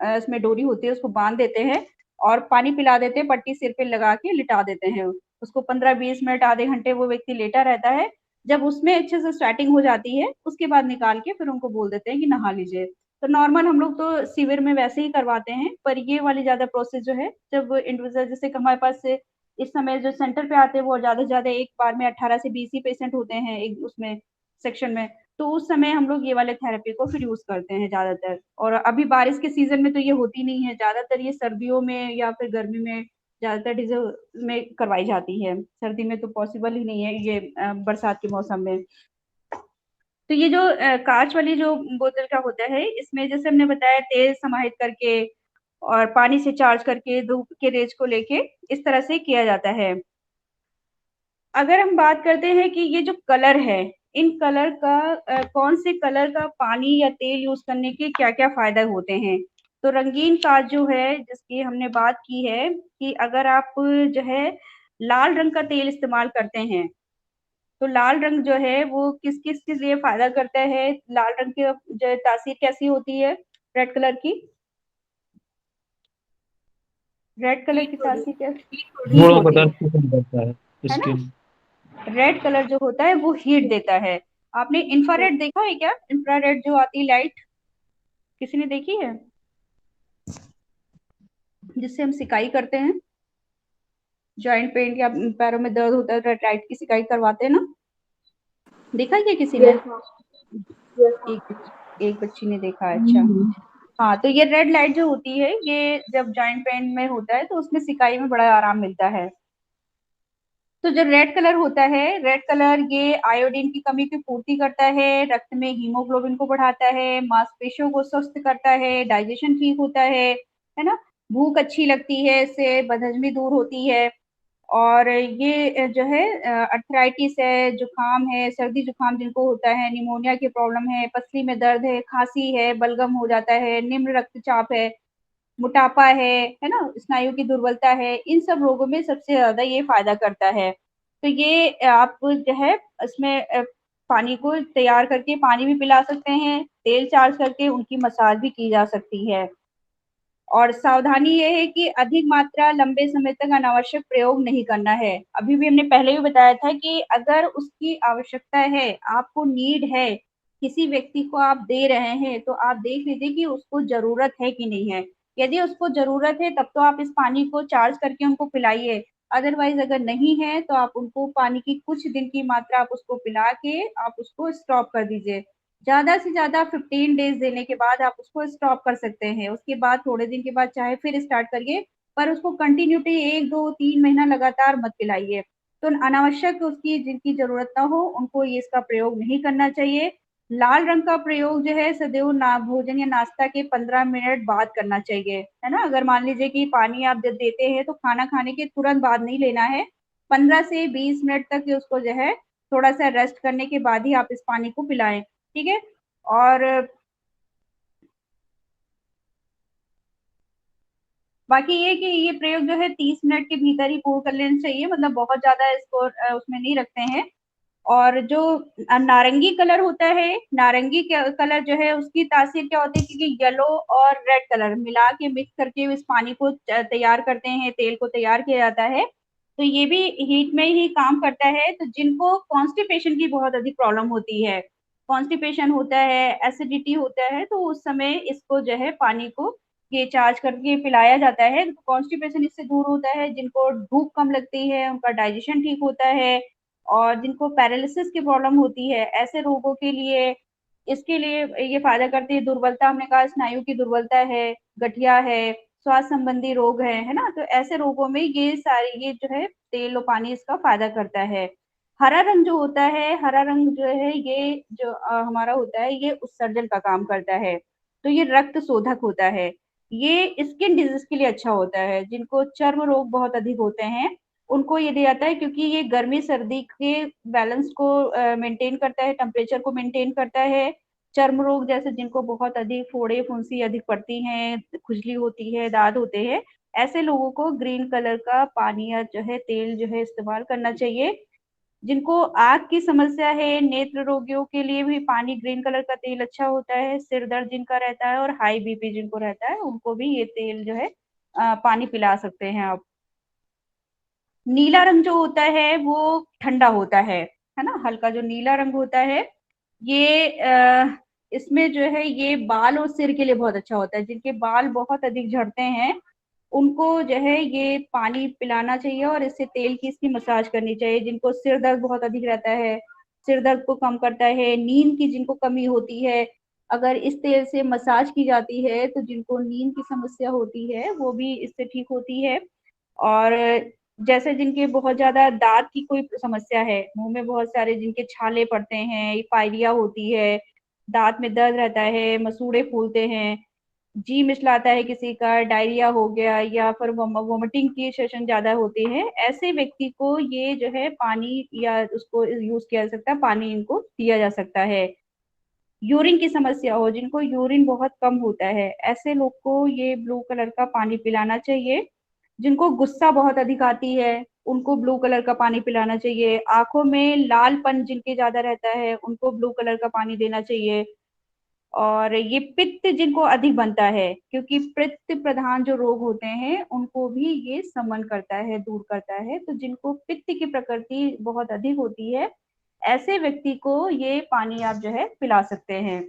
उसमें डोरी होती है उसको बांध देते हैं और पानी पिला देते हैं, पट्टी सिर पे लगा के लिटा देते हैं उसको। 15-20 मिनट आधे घंटे वो व्यक्ति लेटा रहता है। जब उसमें अच्छे से स्वेटिंग हो जाती है उसके बाद निकाल के फिर उनको बोल देते हैं कि नहा लीजिए। तो नॉर्मल हम लोग तो शिविर में वैसे ही करवाते हैं, पर ये वाली ज्यादा प्रोसेस जो है जब इंडिविजुअल जैसे हमारे पास से इस समय जो सेंटर पे आते हैं वो ज्यादा से ज्यादा एक बार में 18 से 20 ही पेशेंट होते हैं एक उसमें सेक्शन में, तो उस समय हम लोग ये वाले थेरेपी को फिर यूज करते हैं ज्यादातर। और अभी बारिश के सीजन में तो ये होती नहीं है, ज्यादातर ये सर्दियों में या फिर गर्मी में ज्यादातर डीजल में करवाई जाती है, सर्दी में तो पॉसिबल ही नहीं है ये बरसात के मौसम में। तो ये जो कांच वाली जो बोतल का होता है, इसमें जैसे हमने बताया तेल समाहित करके और पानी से चार्ज करके धूप के रेज को लेके इस तरह से किया जाता है। अगर हम बात करते हैं कि ये जो कलर है, इन कलर का कौन से कलर का पानी या तेल यूज करने के क्या क्या फायदे होते हैं, तो रंगीन कांच जो है जिसकी हमने बात की है कि अगर आप जो है लाल रंग का तेल इस्तेमाल करते हैं, तो लाल रंग जो है वो किस किस के लिए फायदा करता है, लाल रंग की जो तासीर कैसी होती है रेड कलर की, रेड कलर की तासीर क्या, हीट गुणों को होती दर्द को कम करता है है ना। स्किन। रेड कलर जो होता है वो हीट देता है। आपने इंफ्रारेड देखा है क्या, इंफ्रारेड जो आती है लाइट, किसी ने देखी है, जिससे हम सिकाई करते हैं, जॉइंट पेन या पैरों में दर्द होता है रेड लाइट की सिकाई करवाते हैं ना, देखा है क्या किसी ने? एक बच्ची ने देखा है, अच्छा। हाँ, तो ये रेड लाइट जो होती है ये जब जॉइंट पेन में होता है तो उसमें सिकाई में बड़ा आराम मिलता है। तो जो रेड कलर होता है, रेड कलर ये आयोडीन की कमी की पूर्ति करता है, रक्त में हीमोग्लोबिन को बढ़ाता है, मांसपेशियों को स्वस्थ करता है, डाइजेशन ठीक होता है ना, भूख अच्छी लगती है, इससे बदहजमी दूर होती है। और ये जो है अर्थराइटिस है, जुकाम है, सर्दी जुकाम जिनको होता है, निमोनिया की प्रॉब्लम है, पसली में दर्द है, खांसी है, बलगम हो जाता है, निम्न रक्तचाप है, मोटापा है ना, स्नायु की दुर्बलता है, इन सब रोगों में सबसे ज्यादा ये फायदा करता है। तो ये आप जो है इसमें पानी को तैयार करके पानी भी पिला सकते हैं, तेल चार्ज करके उनकी मसाज भी की जा सकती है। और सावधानी ये है कि अधिक मात्रा लंबे समय तक अनावश्यक प्रयोग नहीं करना है। अभी भी हमने पहले भी बताया था कि अगर उसकी आवश्यकता है, आपको नीड है, किसी व्यक्ति को आप दे रहे हैं, तो आप देख लीजिए कि उसको जरूरत है कि नहीं है। यदि उसको जरूरत है तब तो आप इस पानी को चार्ज करके उनको पिलाइए, अदरवाइज अगर नहीं है तो आप उनको पानी की कुछ दिन की मात्रा आप उसको पिला के आप उसको स्टॉप कर दीजिए। ज्यादा से ज्यादा 15 डेज देने के बाद आप उसको स्टॉप कर सकते हैं, उसके बाद थोड़े दिन के बाद चाहे फिर स्टार्ट करिए, पर उसको कंटिन्यूटी 1 2 3 महीना लगातार मत पिलाइए। तो अनावश्यक उसकी जिनकी जरूरत ना हो उनको ये इसका प्रयोग नहीं करना चाहिए। लाल रंग का प्रयोग जो है सदैव ना भोजन या नाश्ता के 15 मिनट बाद करना चाहिए, है ना। अगर मान लीजिए कि पानी आप जब देते हैं तो खाना खाने के तुरंत बाद नहीं लेना है, 15 से 20 मिनट तक उसको जो है थोड़ा सा रेस्ट करने के बाद ही आप इस पानी को पिलाएं, ठीक है। और बाकी ये कि ये प्रयोग जो है 30 मिनट के भीतर ही पूर्ण कर लेना चाहिए, मतलब बहुत ज्यादा इसको उसमें नहीं रखते हैं। और जो नारंगी कलर होता है, नारंगी कलर जो है उसकी तासीर क्या होती है, क्योंकि येलो और रेड कलर मिला के मिक्स करके इस पानी को तैयार करते हैं, तेल को तैयार किया जाता है, तो ये भी हीट में ही काम करता है। तो जिनको कॉन्स्टिपेशन की बहुत अधिक प्रॉब्लम होती है, कॉन्स्टिपेशन होता है, एसिडिटी होता है, तो उस समय इसको जो है पानी को ये चार्ज करके पिलाया जाता है, तो कॉन्स्टिपेशन इससे दूर होता है। जिनको भूख कम लगती है उनका डाइजेशन ठीक होता है, और जिनको पैरालिसिस की प्रॉब्लम होती है ऐसे रोगों के लिए इसके लिए ये फायदा करती है। दुर्बलता हमने कहा, स्नायु की दुर्बलता है, गठिया है, स्वास्थ्य संबंधी रोग है ना, तो ऐसे रोगों में ये जो है तेल और पानी इसका फायदा करता है। हरा रंग जो होता है, हरा रंग जो है ये जो हमारा होता है, ये उत्सर्जन का काम करता है, तो ये रक्त शोधक होता है। ये स्किन डिजीज के लिए अच्छा होता है, जिनको चर्म रोग बहुत अधिक होते हैं उनको ये दिया जाता है, क्योंकि ये गर्मी सर्दी के बैलेंस को मेंटेन करता है, टेम्परेचर को मेंटेन करता है। चर्म रोग जैसे जिनको बहुत अधिक फोड़े फुंसी अधिक पड़ती हैं, खुजली होती है, दाद होते हैं, ऐसे लोगों को ग्रीन कलर का पानी या जो है तेल जो है इस्तेमाल करना चाहिए। जिनको आँख की समस्या है, नेत्र रोगियों के लिए भी पानी ग्रीन कलर का तेल अच्छा होता है। सिर दर्द जिनका रहता है और हाई बीपी जिनको रहता है उनको भी ये तेल जो है पानी पिला सकते हैं आप। नीला रंग जो होता है वो ठंडा होता है ना, हल्का जो नीला रंग होता है ये इसमें जो है ये बाल और सिर के लिए बहुत अच्छा होता है। जिनके बाल बहुत अधिक झड़ते हैं उनको जो है ये पानी पिलाना चाहिए और इससे तेल की इसकी मसाज करनी चाहिए। जिनको सिर दर्द बहुत अधिक रहता है, सिर दर्द को कम करता है। नींद की जिनको कमी होती है, अगर इस तेल से मसाज की जाती है तो जिनको नींद की समस्या होती है वो भी इससे ठीक होती है। और जैसे जिनके बहुत ज्यादा दांत की कोई समस्या है, मुंह में बहुत सारे जिनके छाले पड़ते हैं, पायरिया होती है, दांत में दर्द रहता है, मसूड़े फूलते हैं, जी मिचलाता है किसी का, डायरिया हो गया या फिर वोमिटिंग की सेशन ज्यादा होती है, ऐसे व्यक्ति को ये जो है पानी या उसको यूज किया जा सकता है, पानी इनको दिया जा सकता है। यूरिन की समस्या हो, जिनको यूरिन बहुत कम होता है, ऐसे लोग को ये ब्लू कलर का पानी पिलाना चाहिए। जिनको गुस्सा बहुत अधिक आती है उनको ब्लू कलर का पानी पिलाना चाहिए। आंखों में लालपन जिनके ज्यादा रहता है उनको ब्लू कलर का पानी देना चाहिए। और ये पित्त जिनको अधिक बनता है, क्योंकि पित्त प्रधान जो रोग होते हैं उनको भी ये समन करता है, दूर करता है, तो जिनको पित्त की प्रकृति बहुत अधिक होती है ऐसे व्यक्ति को ये पानी आप जो है पिला सकते हैं।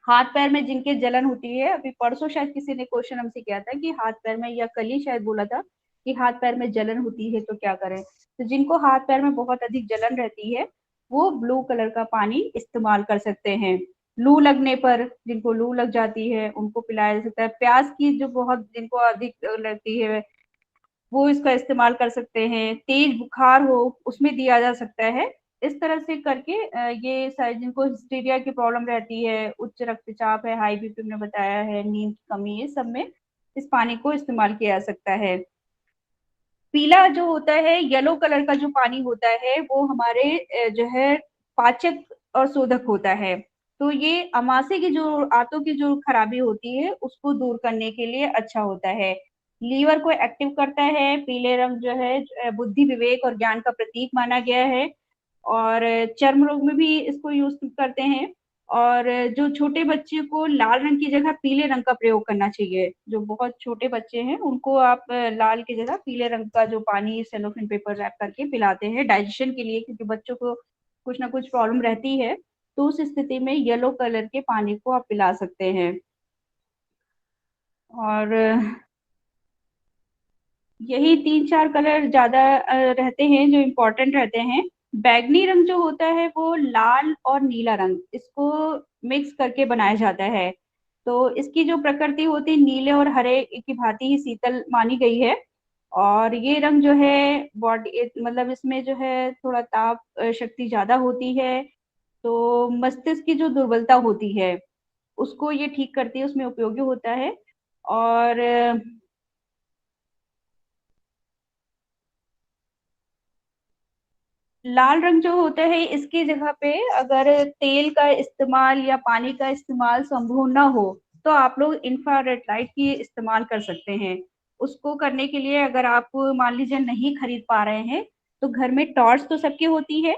हाथ पैर में जिनके जलन होती है, अभी परसों शायद किसी ने क्वेश्चन हमसे किया था कि हाथ पैर में, या कल ही शायद बोला था कि हाथ पैर में जलन होती है तो क्या करें, तो जिनको हाथ पैर में बहुत अधिक जलन रहती है वो ब्लू कलर का पानी इस्तेमाल कर सकते हैं। लू लगने पर, जिनको लू लग जाती है उनको पिलाया जा सकता है। प्यास की जो बहुत जिनको अधिक लगती है वो इसका इस्तेमाल कर सकते हैं। तेज बुखार हो उसमें दिया जा सकता है। इस तरह से करके ये सारे जिनको हिस्टीरिया की प्रॉब्लम रहती है, उच्च रक्तचाप है, हाई बीपी ने बताया है, नींद की कमी है, सब में इस पानी को इस्तेमाल किया जा सकता है। पीला जो होता है, येलो कलर का जो पानी होता है वो हमारे जो है पाचक और शोधक होता है। तो ये अमाशय की जो आंतों की जो खराबी होती है उसको दूर करने के लिए अच्छा होता है। लीवर को एक्टिव करता है। पीले रंग जो है बुद्धि विवेक और ज्ञान का प्रतीक माना गया है। और चर्म रोग में भी इसको यूज करते हैं। और जो छोटे बच्चे को लाल रंग की जगह पीले रंग का प्रयोग करना चाहिए। जो बहुत छोटे बच्चे हैं उनको आप लाल की जगह पीले रंग का जो पानी सेलोफेन पेपर रैप करके पिलाते हैं डाइजेशन के लिए, क्योंकि बच्चों को कुछ ना कुछ प्रॉब्लम रहती है, तो उस स्थिति में येलो कलर के पानी को आप पिला सकते हैं। और यही 3-4 कलर ज्यादा रहते हैं जो इम्पोर्टेंट रहते हैं। बैगनी रंग जो होता है वो लाल और नीला रंग इसको मिक्स करके बनाया जाता है। तो इसकी जो प्रकृति होती है नीले और हरे की भांति ही शीतल मानी गई है। और ये रंग जो है बॉडी मतलब इसमें जो है थोड़ा ताप शक्ति ज्यादा होती है, तो मस्तिष्क की जो दुर्बलता होती है उसको ये ठीक करती है, उसमें उपयोगी होता है। और लाल रंग जो होता है इसकी जगह पे अगर तेल का इस्तेमाल या पानी का इस्तेमाल संभव ना हो तो आप लोग इंफ्रारेड लाइट की इस्तेमाल कर सकते हैं। उसको करने के लिए अगर आप मान लीजिए नहीं खरीद पा रहे हैं तो घर में टॉर्च तो सबकी होती है।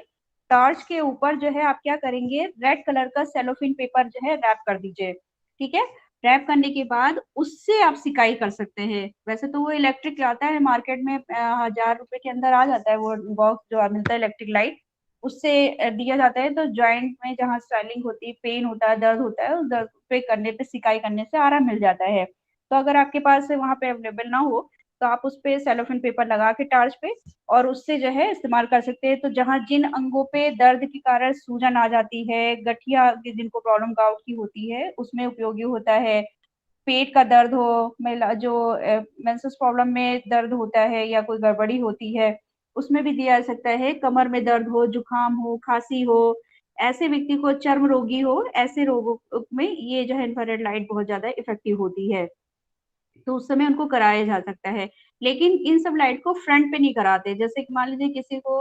टॉर्च के ऊपर जो है आप क्या करेंगे, रेड कलर का सेलोफिन पेपर जो है रैप कर दीजिए। ठीक है, रैप करने के बाद उससे आप सिकाई कर सकते हैं। वैसे तो वो इलेक्ट्रिक आता है मार्केट में, 1000 रुपए के अंदर आ जाता है वो बॉक्स जो मिलता है इलेक्ट्रिक लाइट, उससे दिया जाता है। तो जॉइंट में जहाँ स्वेलिंग होती है, पेन होता है, दर्द होता है, उस दर्द पे करने पे सिकाई करने से आराम मिल जाता है। तो अगर आपके पास वहाँ पे अवेलेबल ना हो तो आप उस पे सेलोफिन पेपर लगा के टार्च पे और उससे जो है इस्तेमाल कर सकते हैं। तो जहाँ जिन अंगों पे दर्द के कारण सूजन आ जाती है, गठिया की जिनको प्रॉब्लम गाउट की होती है उसमें उपयोगी होता है। पेट का दर्द हो, महिला जो मेंसेस प्रॉब्लम में दर्द होता है या कोई गड़बड़ी होती है, उसमें भी दिया जा सकता है। कमर में दर्द हो, जुकाम हो, खांसी हो, ऐसे व्यक्ति को, चर्म रोगी हो, ऐसे रोगों में ये जो है इंफ्रारेड लाइट बहुत ज्यादा इफेक्टिव होती है, तो उस समय उनको कराया जा सकता है। लेकिन इन सब लाइट को फ्रंट पे नहीं कराते। जैसे कि मान लीजिए किसी को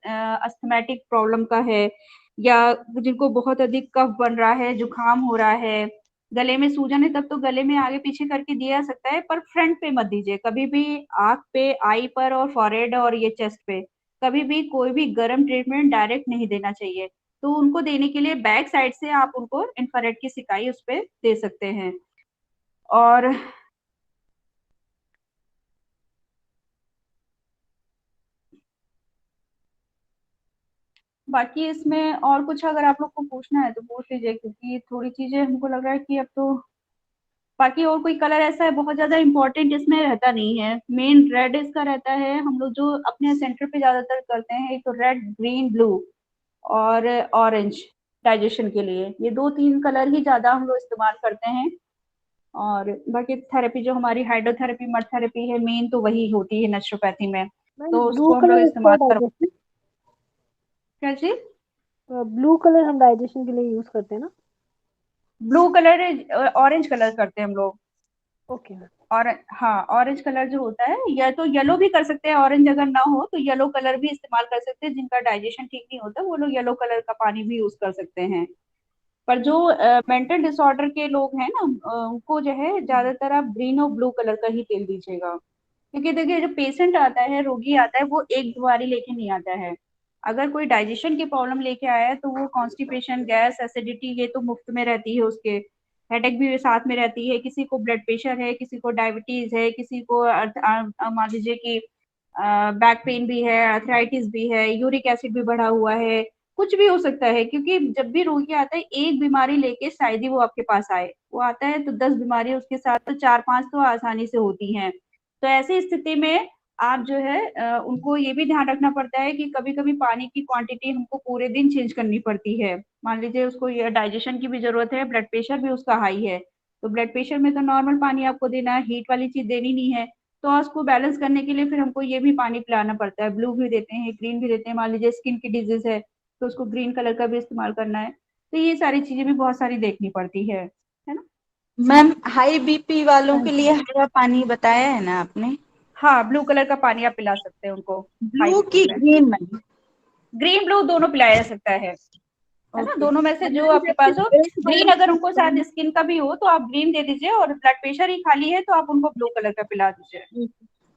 अस्थमैटिक प्रॉब्लम का है, या जिनको बहुत अधिक कफ बन रहा है, जुकाम हो रहा है, गले में सूजन है, तब तो गले में आगे पीछे करके दिया जा सकता है, पर फ्रंट पे मत दीजिए कभी भी। आंख पे, आई पर और फॉरहेड और ये चेस्ट पे कभी भी कोई भी गर्म ट्रीटमेंट डायरेक्ट नहीं देना चाहिए। तो उनको देने के लिए बैक साइड से आप उनको इंफ्रारेड की सिकाई उस पर दे सकते हैं। और बाकी इसमें और कुछ अगर आप लोग को पूछना है तो पूछ लीजिए, क्योंकि थोड़ी चीजें हमको लग रहा है कि अब तो बाकी और कोई कलर ऐसा है बहुत ज्यादा इंपॉर्टेंट इसमें रहता नहीं है। मेन रेड इसका रहता है, हम लोग जो अपने सेंटर पे ज्यादातर करते हैं, एक तो रेड, ग्रीन, ब्लू और ऑरेंज। डाइजेशन के लिए ये 2-3 कलर ही ज्यादा हम लोग इस्तेमाल करते हैं। और बाकी थेरेपी जो हमारी हाइड्रोथेरेपी, मड थेरेपी है, मेन तो वही होती है नेचुरोपैथी में, मैम तो ब्लू उसको हम लोग कलर इसका इस्तेमाल करवाते डाइजेशन, हैं। क्या चीज? ब्लू कलर हम डाइजेशन के लिए यूज करते हैं ना? ब्लू कलर, ऑरेंज कलर करते हैं हम लोग। Okay ma'am. और हाँ, ऑरेंज कलर जो होता है, या तो येलो भी कर सकते हैं, ऑरेंज अगर ना हो तो येलो कलर भी इस्तेमाल कर सकते हैं। जिनका डाइजेशन ठीक नहीं होता वो लोग येलो कलर का पानी भी यूज कर सकते हैं। पर जो मेंटल डिसऑर्डर के लोग हैं ना, उनको जो है ज्यादातर आप ग्रीन और ब्लू कलर का ही तेल दीजिएगा। क्योंकि देखिए, जो पेशेंट आता है, रोगी आता है, वो एक बीमारी लेके नहीं आता है। अगर कोई डाइजेशन की प्रॉब्लम लेके आया है तो वो कॉन्स्टिपेशन, गैस, एसिडिटी, ये तो मुफ्त में रहती है उसके। हेडेक भी साथ में रहती है। किसी को ब्लड प्रेशर है, किसी को डायबिटीज है, किसी को मान लीजिए कि बैक पेन भी है, अर्थराइटिस भी है, यूरिक एसिड भी बढ़ा हुआ है, कुछ भी हो सकता है। क्योंकि जब भी रोगी आता है एक बीमारी लेके शायद ही वो आपके पास आए, वो आता है तो 10 बीमारी उसके साथ, तो 4-5 तो आसानी से होती हैं। तो ऐसी स्थिति में आप जो है उनको ये भी ध्यान रखना पड़ता है कि कभी कभी पानी की क्वांटिटी हमको पूरे दिन चेंज करनी पड़ती है। मान लीजिए उसको ये डाइजेशन की भी जरूरत है, ब्लड प्रेशर भी उसका हाई है, तो ब्लड प्रेशर में तो नॉर्मल पानी आपको देना है, हीट वाली चीज देनी नहीं है। तो उसको बैलेंस करने के लिए फिर हमको ये भी पानी पिलाना पड़ता है। ब्लू भी देते हैं, ग्रीन भी देते हैं। मान लीजिए स्किन की डिजीज है तो उसको ग्रीन कलर का भी इस्तेमाल करना है। तो ये सारी चीजें भी बहुत सारी देखनी पड़ती है ना। मैम हाई बीपी वालों हाँ के जी। लिए हरा पानी बताया है ना आपने? हाँ, ब्लू कलर का पानी आप पिला सकते हैं उनको हाई ब्लू बीपी की में। Green ma'am? ग्रीन ब्लू दोनों पिलाया जा सकता है ना, ओके। दोनों में से और जो मैम आपके जैसे पास हो। ब्रेस्ट ग्रीन वालों अगर के उनको शायद स्किन का भी हो तो आप ग्रीन दे दीजिए, और ब्लड प्रेशर ही खाली है तो आप उनको ब्लू कलर का पिला दीजिए। लिए।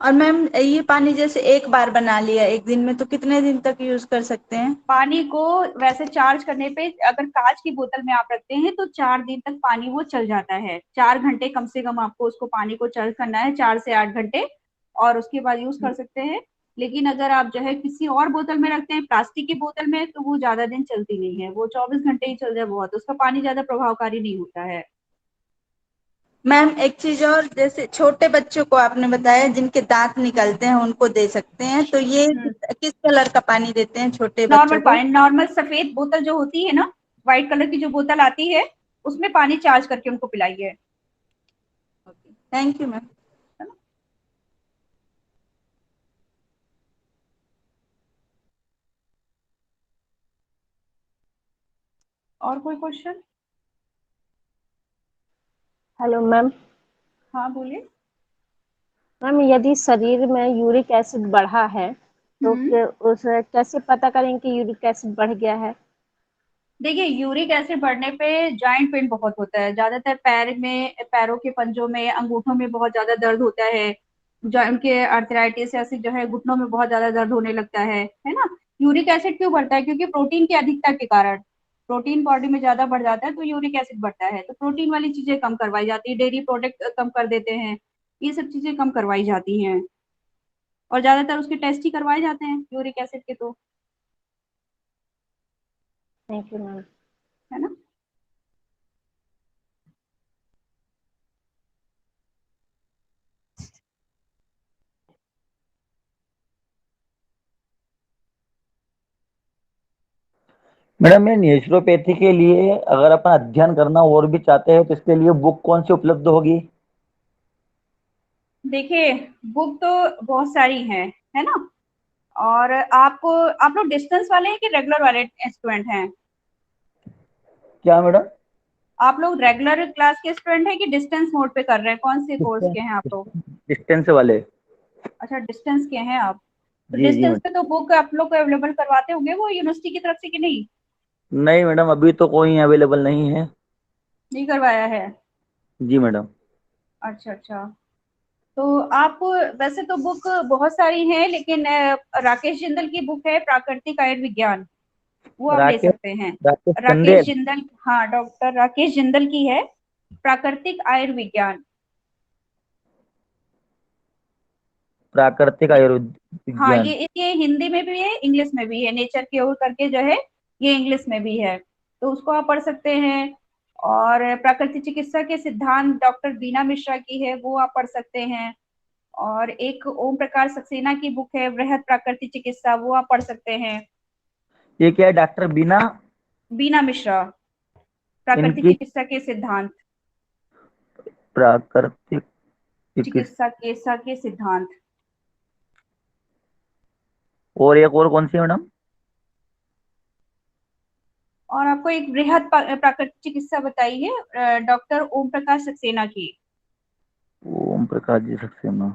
और मैम ये पानी जैसे एक बार बना लिया एक दिन में, तो कितने दिन तक यूज कर सकते हैं? पानी को वैसे चार्ज करने पे, अगर कांच की बोतल में आप रखते हैं तो 4 दिन तक पानी वो चल जाता है। 4 घंटे कम से कम आपको उसको पानी को चार्ज करना है, 4 से 8 घंटे, और उसके बाद यूज कर सकते हैं। लेकिन अगर आप जो है किसी और बोतल में रखते हैं, प्लास्टिक की बोतल में, तो वो ज्यादा दिन चलती नहीं है, वो 24 घंटे ही चल जाए बहुत, उसका पानी ज्यादा प्रभावकारी नहीं होता है। मैम एक चीज और, जैसे छोटे बच्चों को आपने बताया जिनके दांत निकलते हैं उनको दे सकते हैं, तो ये किस कलर का पानी देते हैं छोटे नॉर्मल बच्चों को? पानी, नॉर्मल सफेद बोतल जो होती है ना, व्हाइट कलर की जो बोतल आती है, उसमें पानी चार्ज करके उनको पिलाइए। Thank you ma'am. और कोई क्वेश्चन? Hello ma'am. हाँ बोलिए। मैम यदि शरीर में यूरिक एसिड बढ़ा है तो हम्म फिर उसे कैसे पता करें कि यूरिक एसिड बढ़ गया है? देखिए, यूरिक एसिड बढ़ने पे जॉइंट पेन बहुत होता है, ज्यादातर पैर में, पैरों के पंजों में, अंगूठों में बहुत ज्यादा दर्द होता है। जॉइंट के आर्थराइटिस ऐसे जो है, घुटनों में बहुत ज्यादा दर्द होने लगता है ना। यूरिक एसिड क्यों बढ़ता है? क्योंकि प्रोटीन की अधिकता के कारण, प्रोटीन बॉडी में ज्यादा बढ़ जाता है तो यूरिक एसिड बढ़ता है। तो प्रोटीन वाली चीजें कम करवाई जाती है, डेयरी प्रोडक्ट कम कर देते हैं, ये सब चीजें कम करवाई जाती हैं। और ज्यादातर उसके टेस्ट ही करवाए जाते हैं यूरिक एसिड के, तो थैंक यू मैम। है ना। मैडम मैं नेचुरोपैथी के लिए अगर अपन अध्ययन करना और भी चाहते हैं तो इसके लिए बुक कौन सी उपलब्ध होगी? देखिए, बुक तो बहुत सारी हैं, है ना। और आप लोग डिस्टेंस वाले हैं कि रेगुलर वाले स्टूडेंट हैं? क्या मैडम? आप लोग रेगुलर क्लास के स्टूडेंट हैं कि डिस्टेंस मोड पे कर रहे हैं? कौन से कोर्स के हैं आप लोग? डिस्टेंस वाले। अच्छा, डिस्टेंस के हैं आप। तो जी जी डिस्टेंस पे मैडम। तो बुक आप लोग को अवेलेबल करवाते होंगे वो यूनिवर्सिटी की तरफ से कि नहीं? नहीं मैडम, अभी तो कोई अवेलेबल नहीं है। नहीं करवाया है? जी मैडम। अच्छा अच्छा। तो आप, वैसे तो बुक बहुत सारी हैं, लेकिन राकेश जिंदल की बुक है प्राकृतिक आयुर्विज्ञान, वो आप ले राकेश सकते हैं। राकेश राकेश चंदेल। जिंदल, हाँ, डॉक्टर राकेश जिंदल की है प्राकृतिक आयुर्विज्ञान। प्राकृतिक हाँ, आयुर्विज्ञान। ये हिंदी में भी है, इंग्लिश में भी है, नेचर की ओर करके जो है, ये इंग्लिश में भी है, तो उसको आप पढ़ सकते हैं। और प्राकृतिक चिकित्सा के सिद्धांत डॉक्टर बीना मिश्रा की है, वो आप पढ़ सकते हैं। और एक ओम प्रकाश सक्सेना की बुक है वृहद प्राकृतिक चिकित्सा, वो आप पढ़ सकते हैं। ये क्या है, डॉक्टर बीना? बीना मिश्रा, प्राकृतिक इनकी चिकित्सा के सिद्धांत, प्राकृतिक चिकित्सा। चिकित्सा के सिद्धांत। और एक और कौन सी है मैडम? और आपको एक वृहद प्राकृतिक चिकित्सा बताई है डॉक्टर ओम प्रकाश सक्सेना की। ओम प्रकाश जी सक्सेना।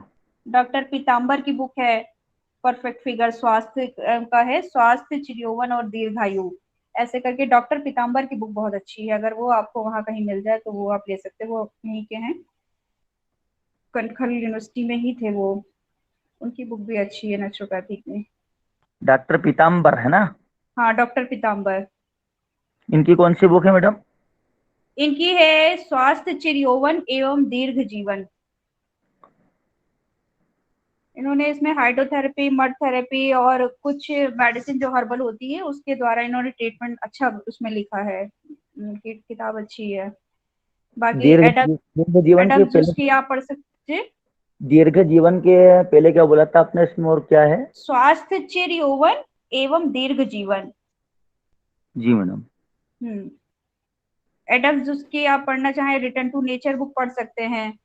डॉक्टर पीताम्बर की बुक है परफेक्ट फिगर, स्वास्थ्य का है, स्वास्थ्य चिरयौवन और दीर्घायु, ऐसे करके डॉक्टर पीताम्बर की बुक बहुत अच्छी है। अगर वो आपको वहां कहीं मिल जाए तो वो आप ले सकते हो, वो यहीं के हैं, कनखल यूनिवर्सिटी में ही थे वो। उनकी बुक भी अच्छी है नेचुरोपैथिक में। डॉक्टर पीताम्बर है ना? हाँ, डॉक्टर पीताम्बर। इनकी कौन सी बुक है मैडम? इनकी है स्वास्थ्य चिरयौवन एवं दीर्घ जीवन। इन्होंने इसमें हाइड्रोथेरेपी, मड थेरेपी और कुछ मेडिसिन जो हर्बल होती है उसके द्वारा इन्होंने ट्रीटमेंट अच्छा उसमें लिखा है। किताब अच्छी है। बाकी दीर्घ जीवन के एडम्स पहले। उसकी आप पढ़ सकते हैं। दीर्घ जीवन के पहले क्या बोला था आपने इसमें, और क्या है? स्वास्थ्य चिर यौवन एवं दीर्घ जीवन। जी मैडम। एडम्स उसकी आप पढ़ना चाहें, रिटर्न टू नेचर बुक पढ़ सकते हैं,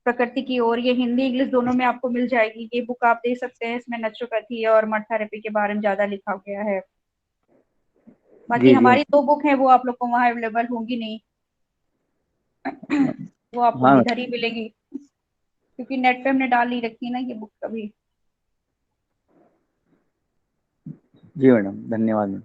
प्रकृति की ओर, ये हिंदी इंग्लिश दोनों में आपको मिल जाएगी, ये बुक आप देख सकते हैं। इसमें नेचुरोपैथी और मड थेरेपी के बारे में ज्यादा लिखा गया है। बाकी जी जी। हमारी 2 बुक है वो आप लोग को वहां अवेलेबल होंगी नहीं, वो आपको हाँ इधर ही मिलेगी, क्योंकि नेट पे हमने डाल ही रखी ना ये बुक कभी। जी मैडम, धन्यवाद मैडम।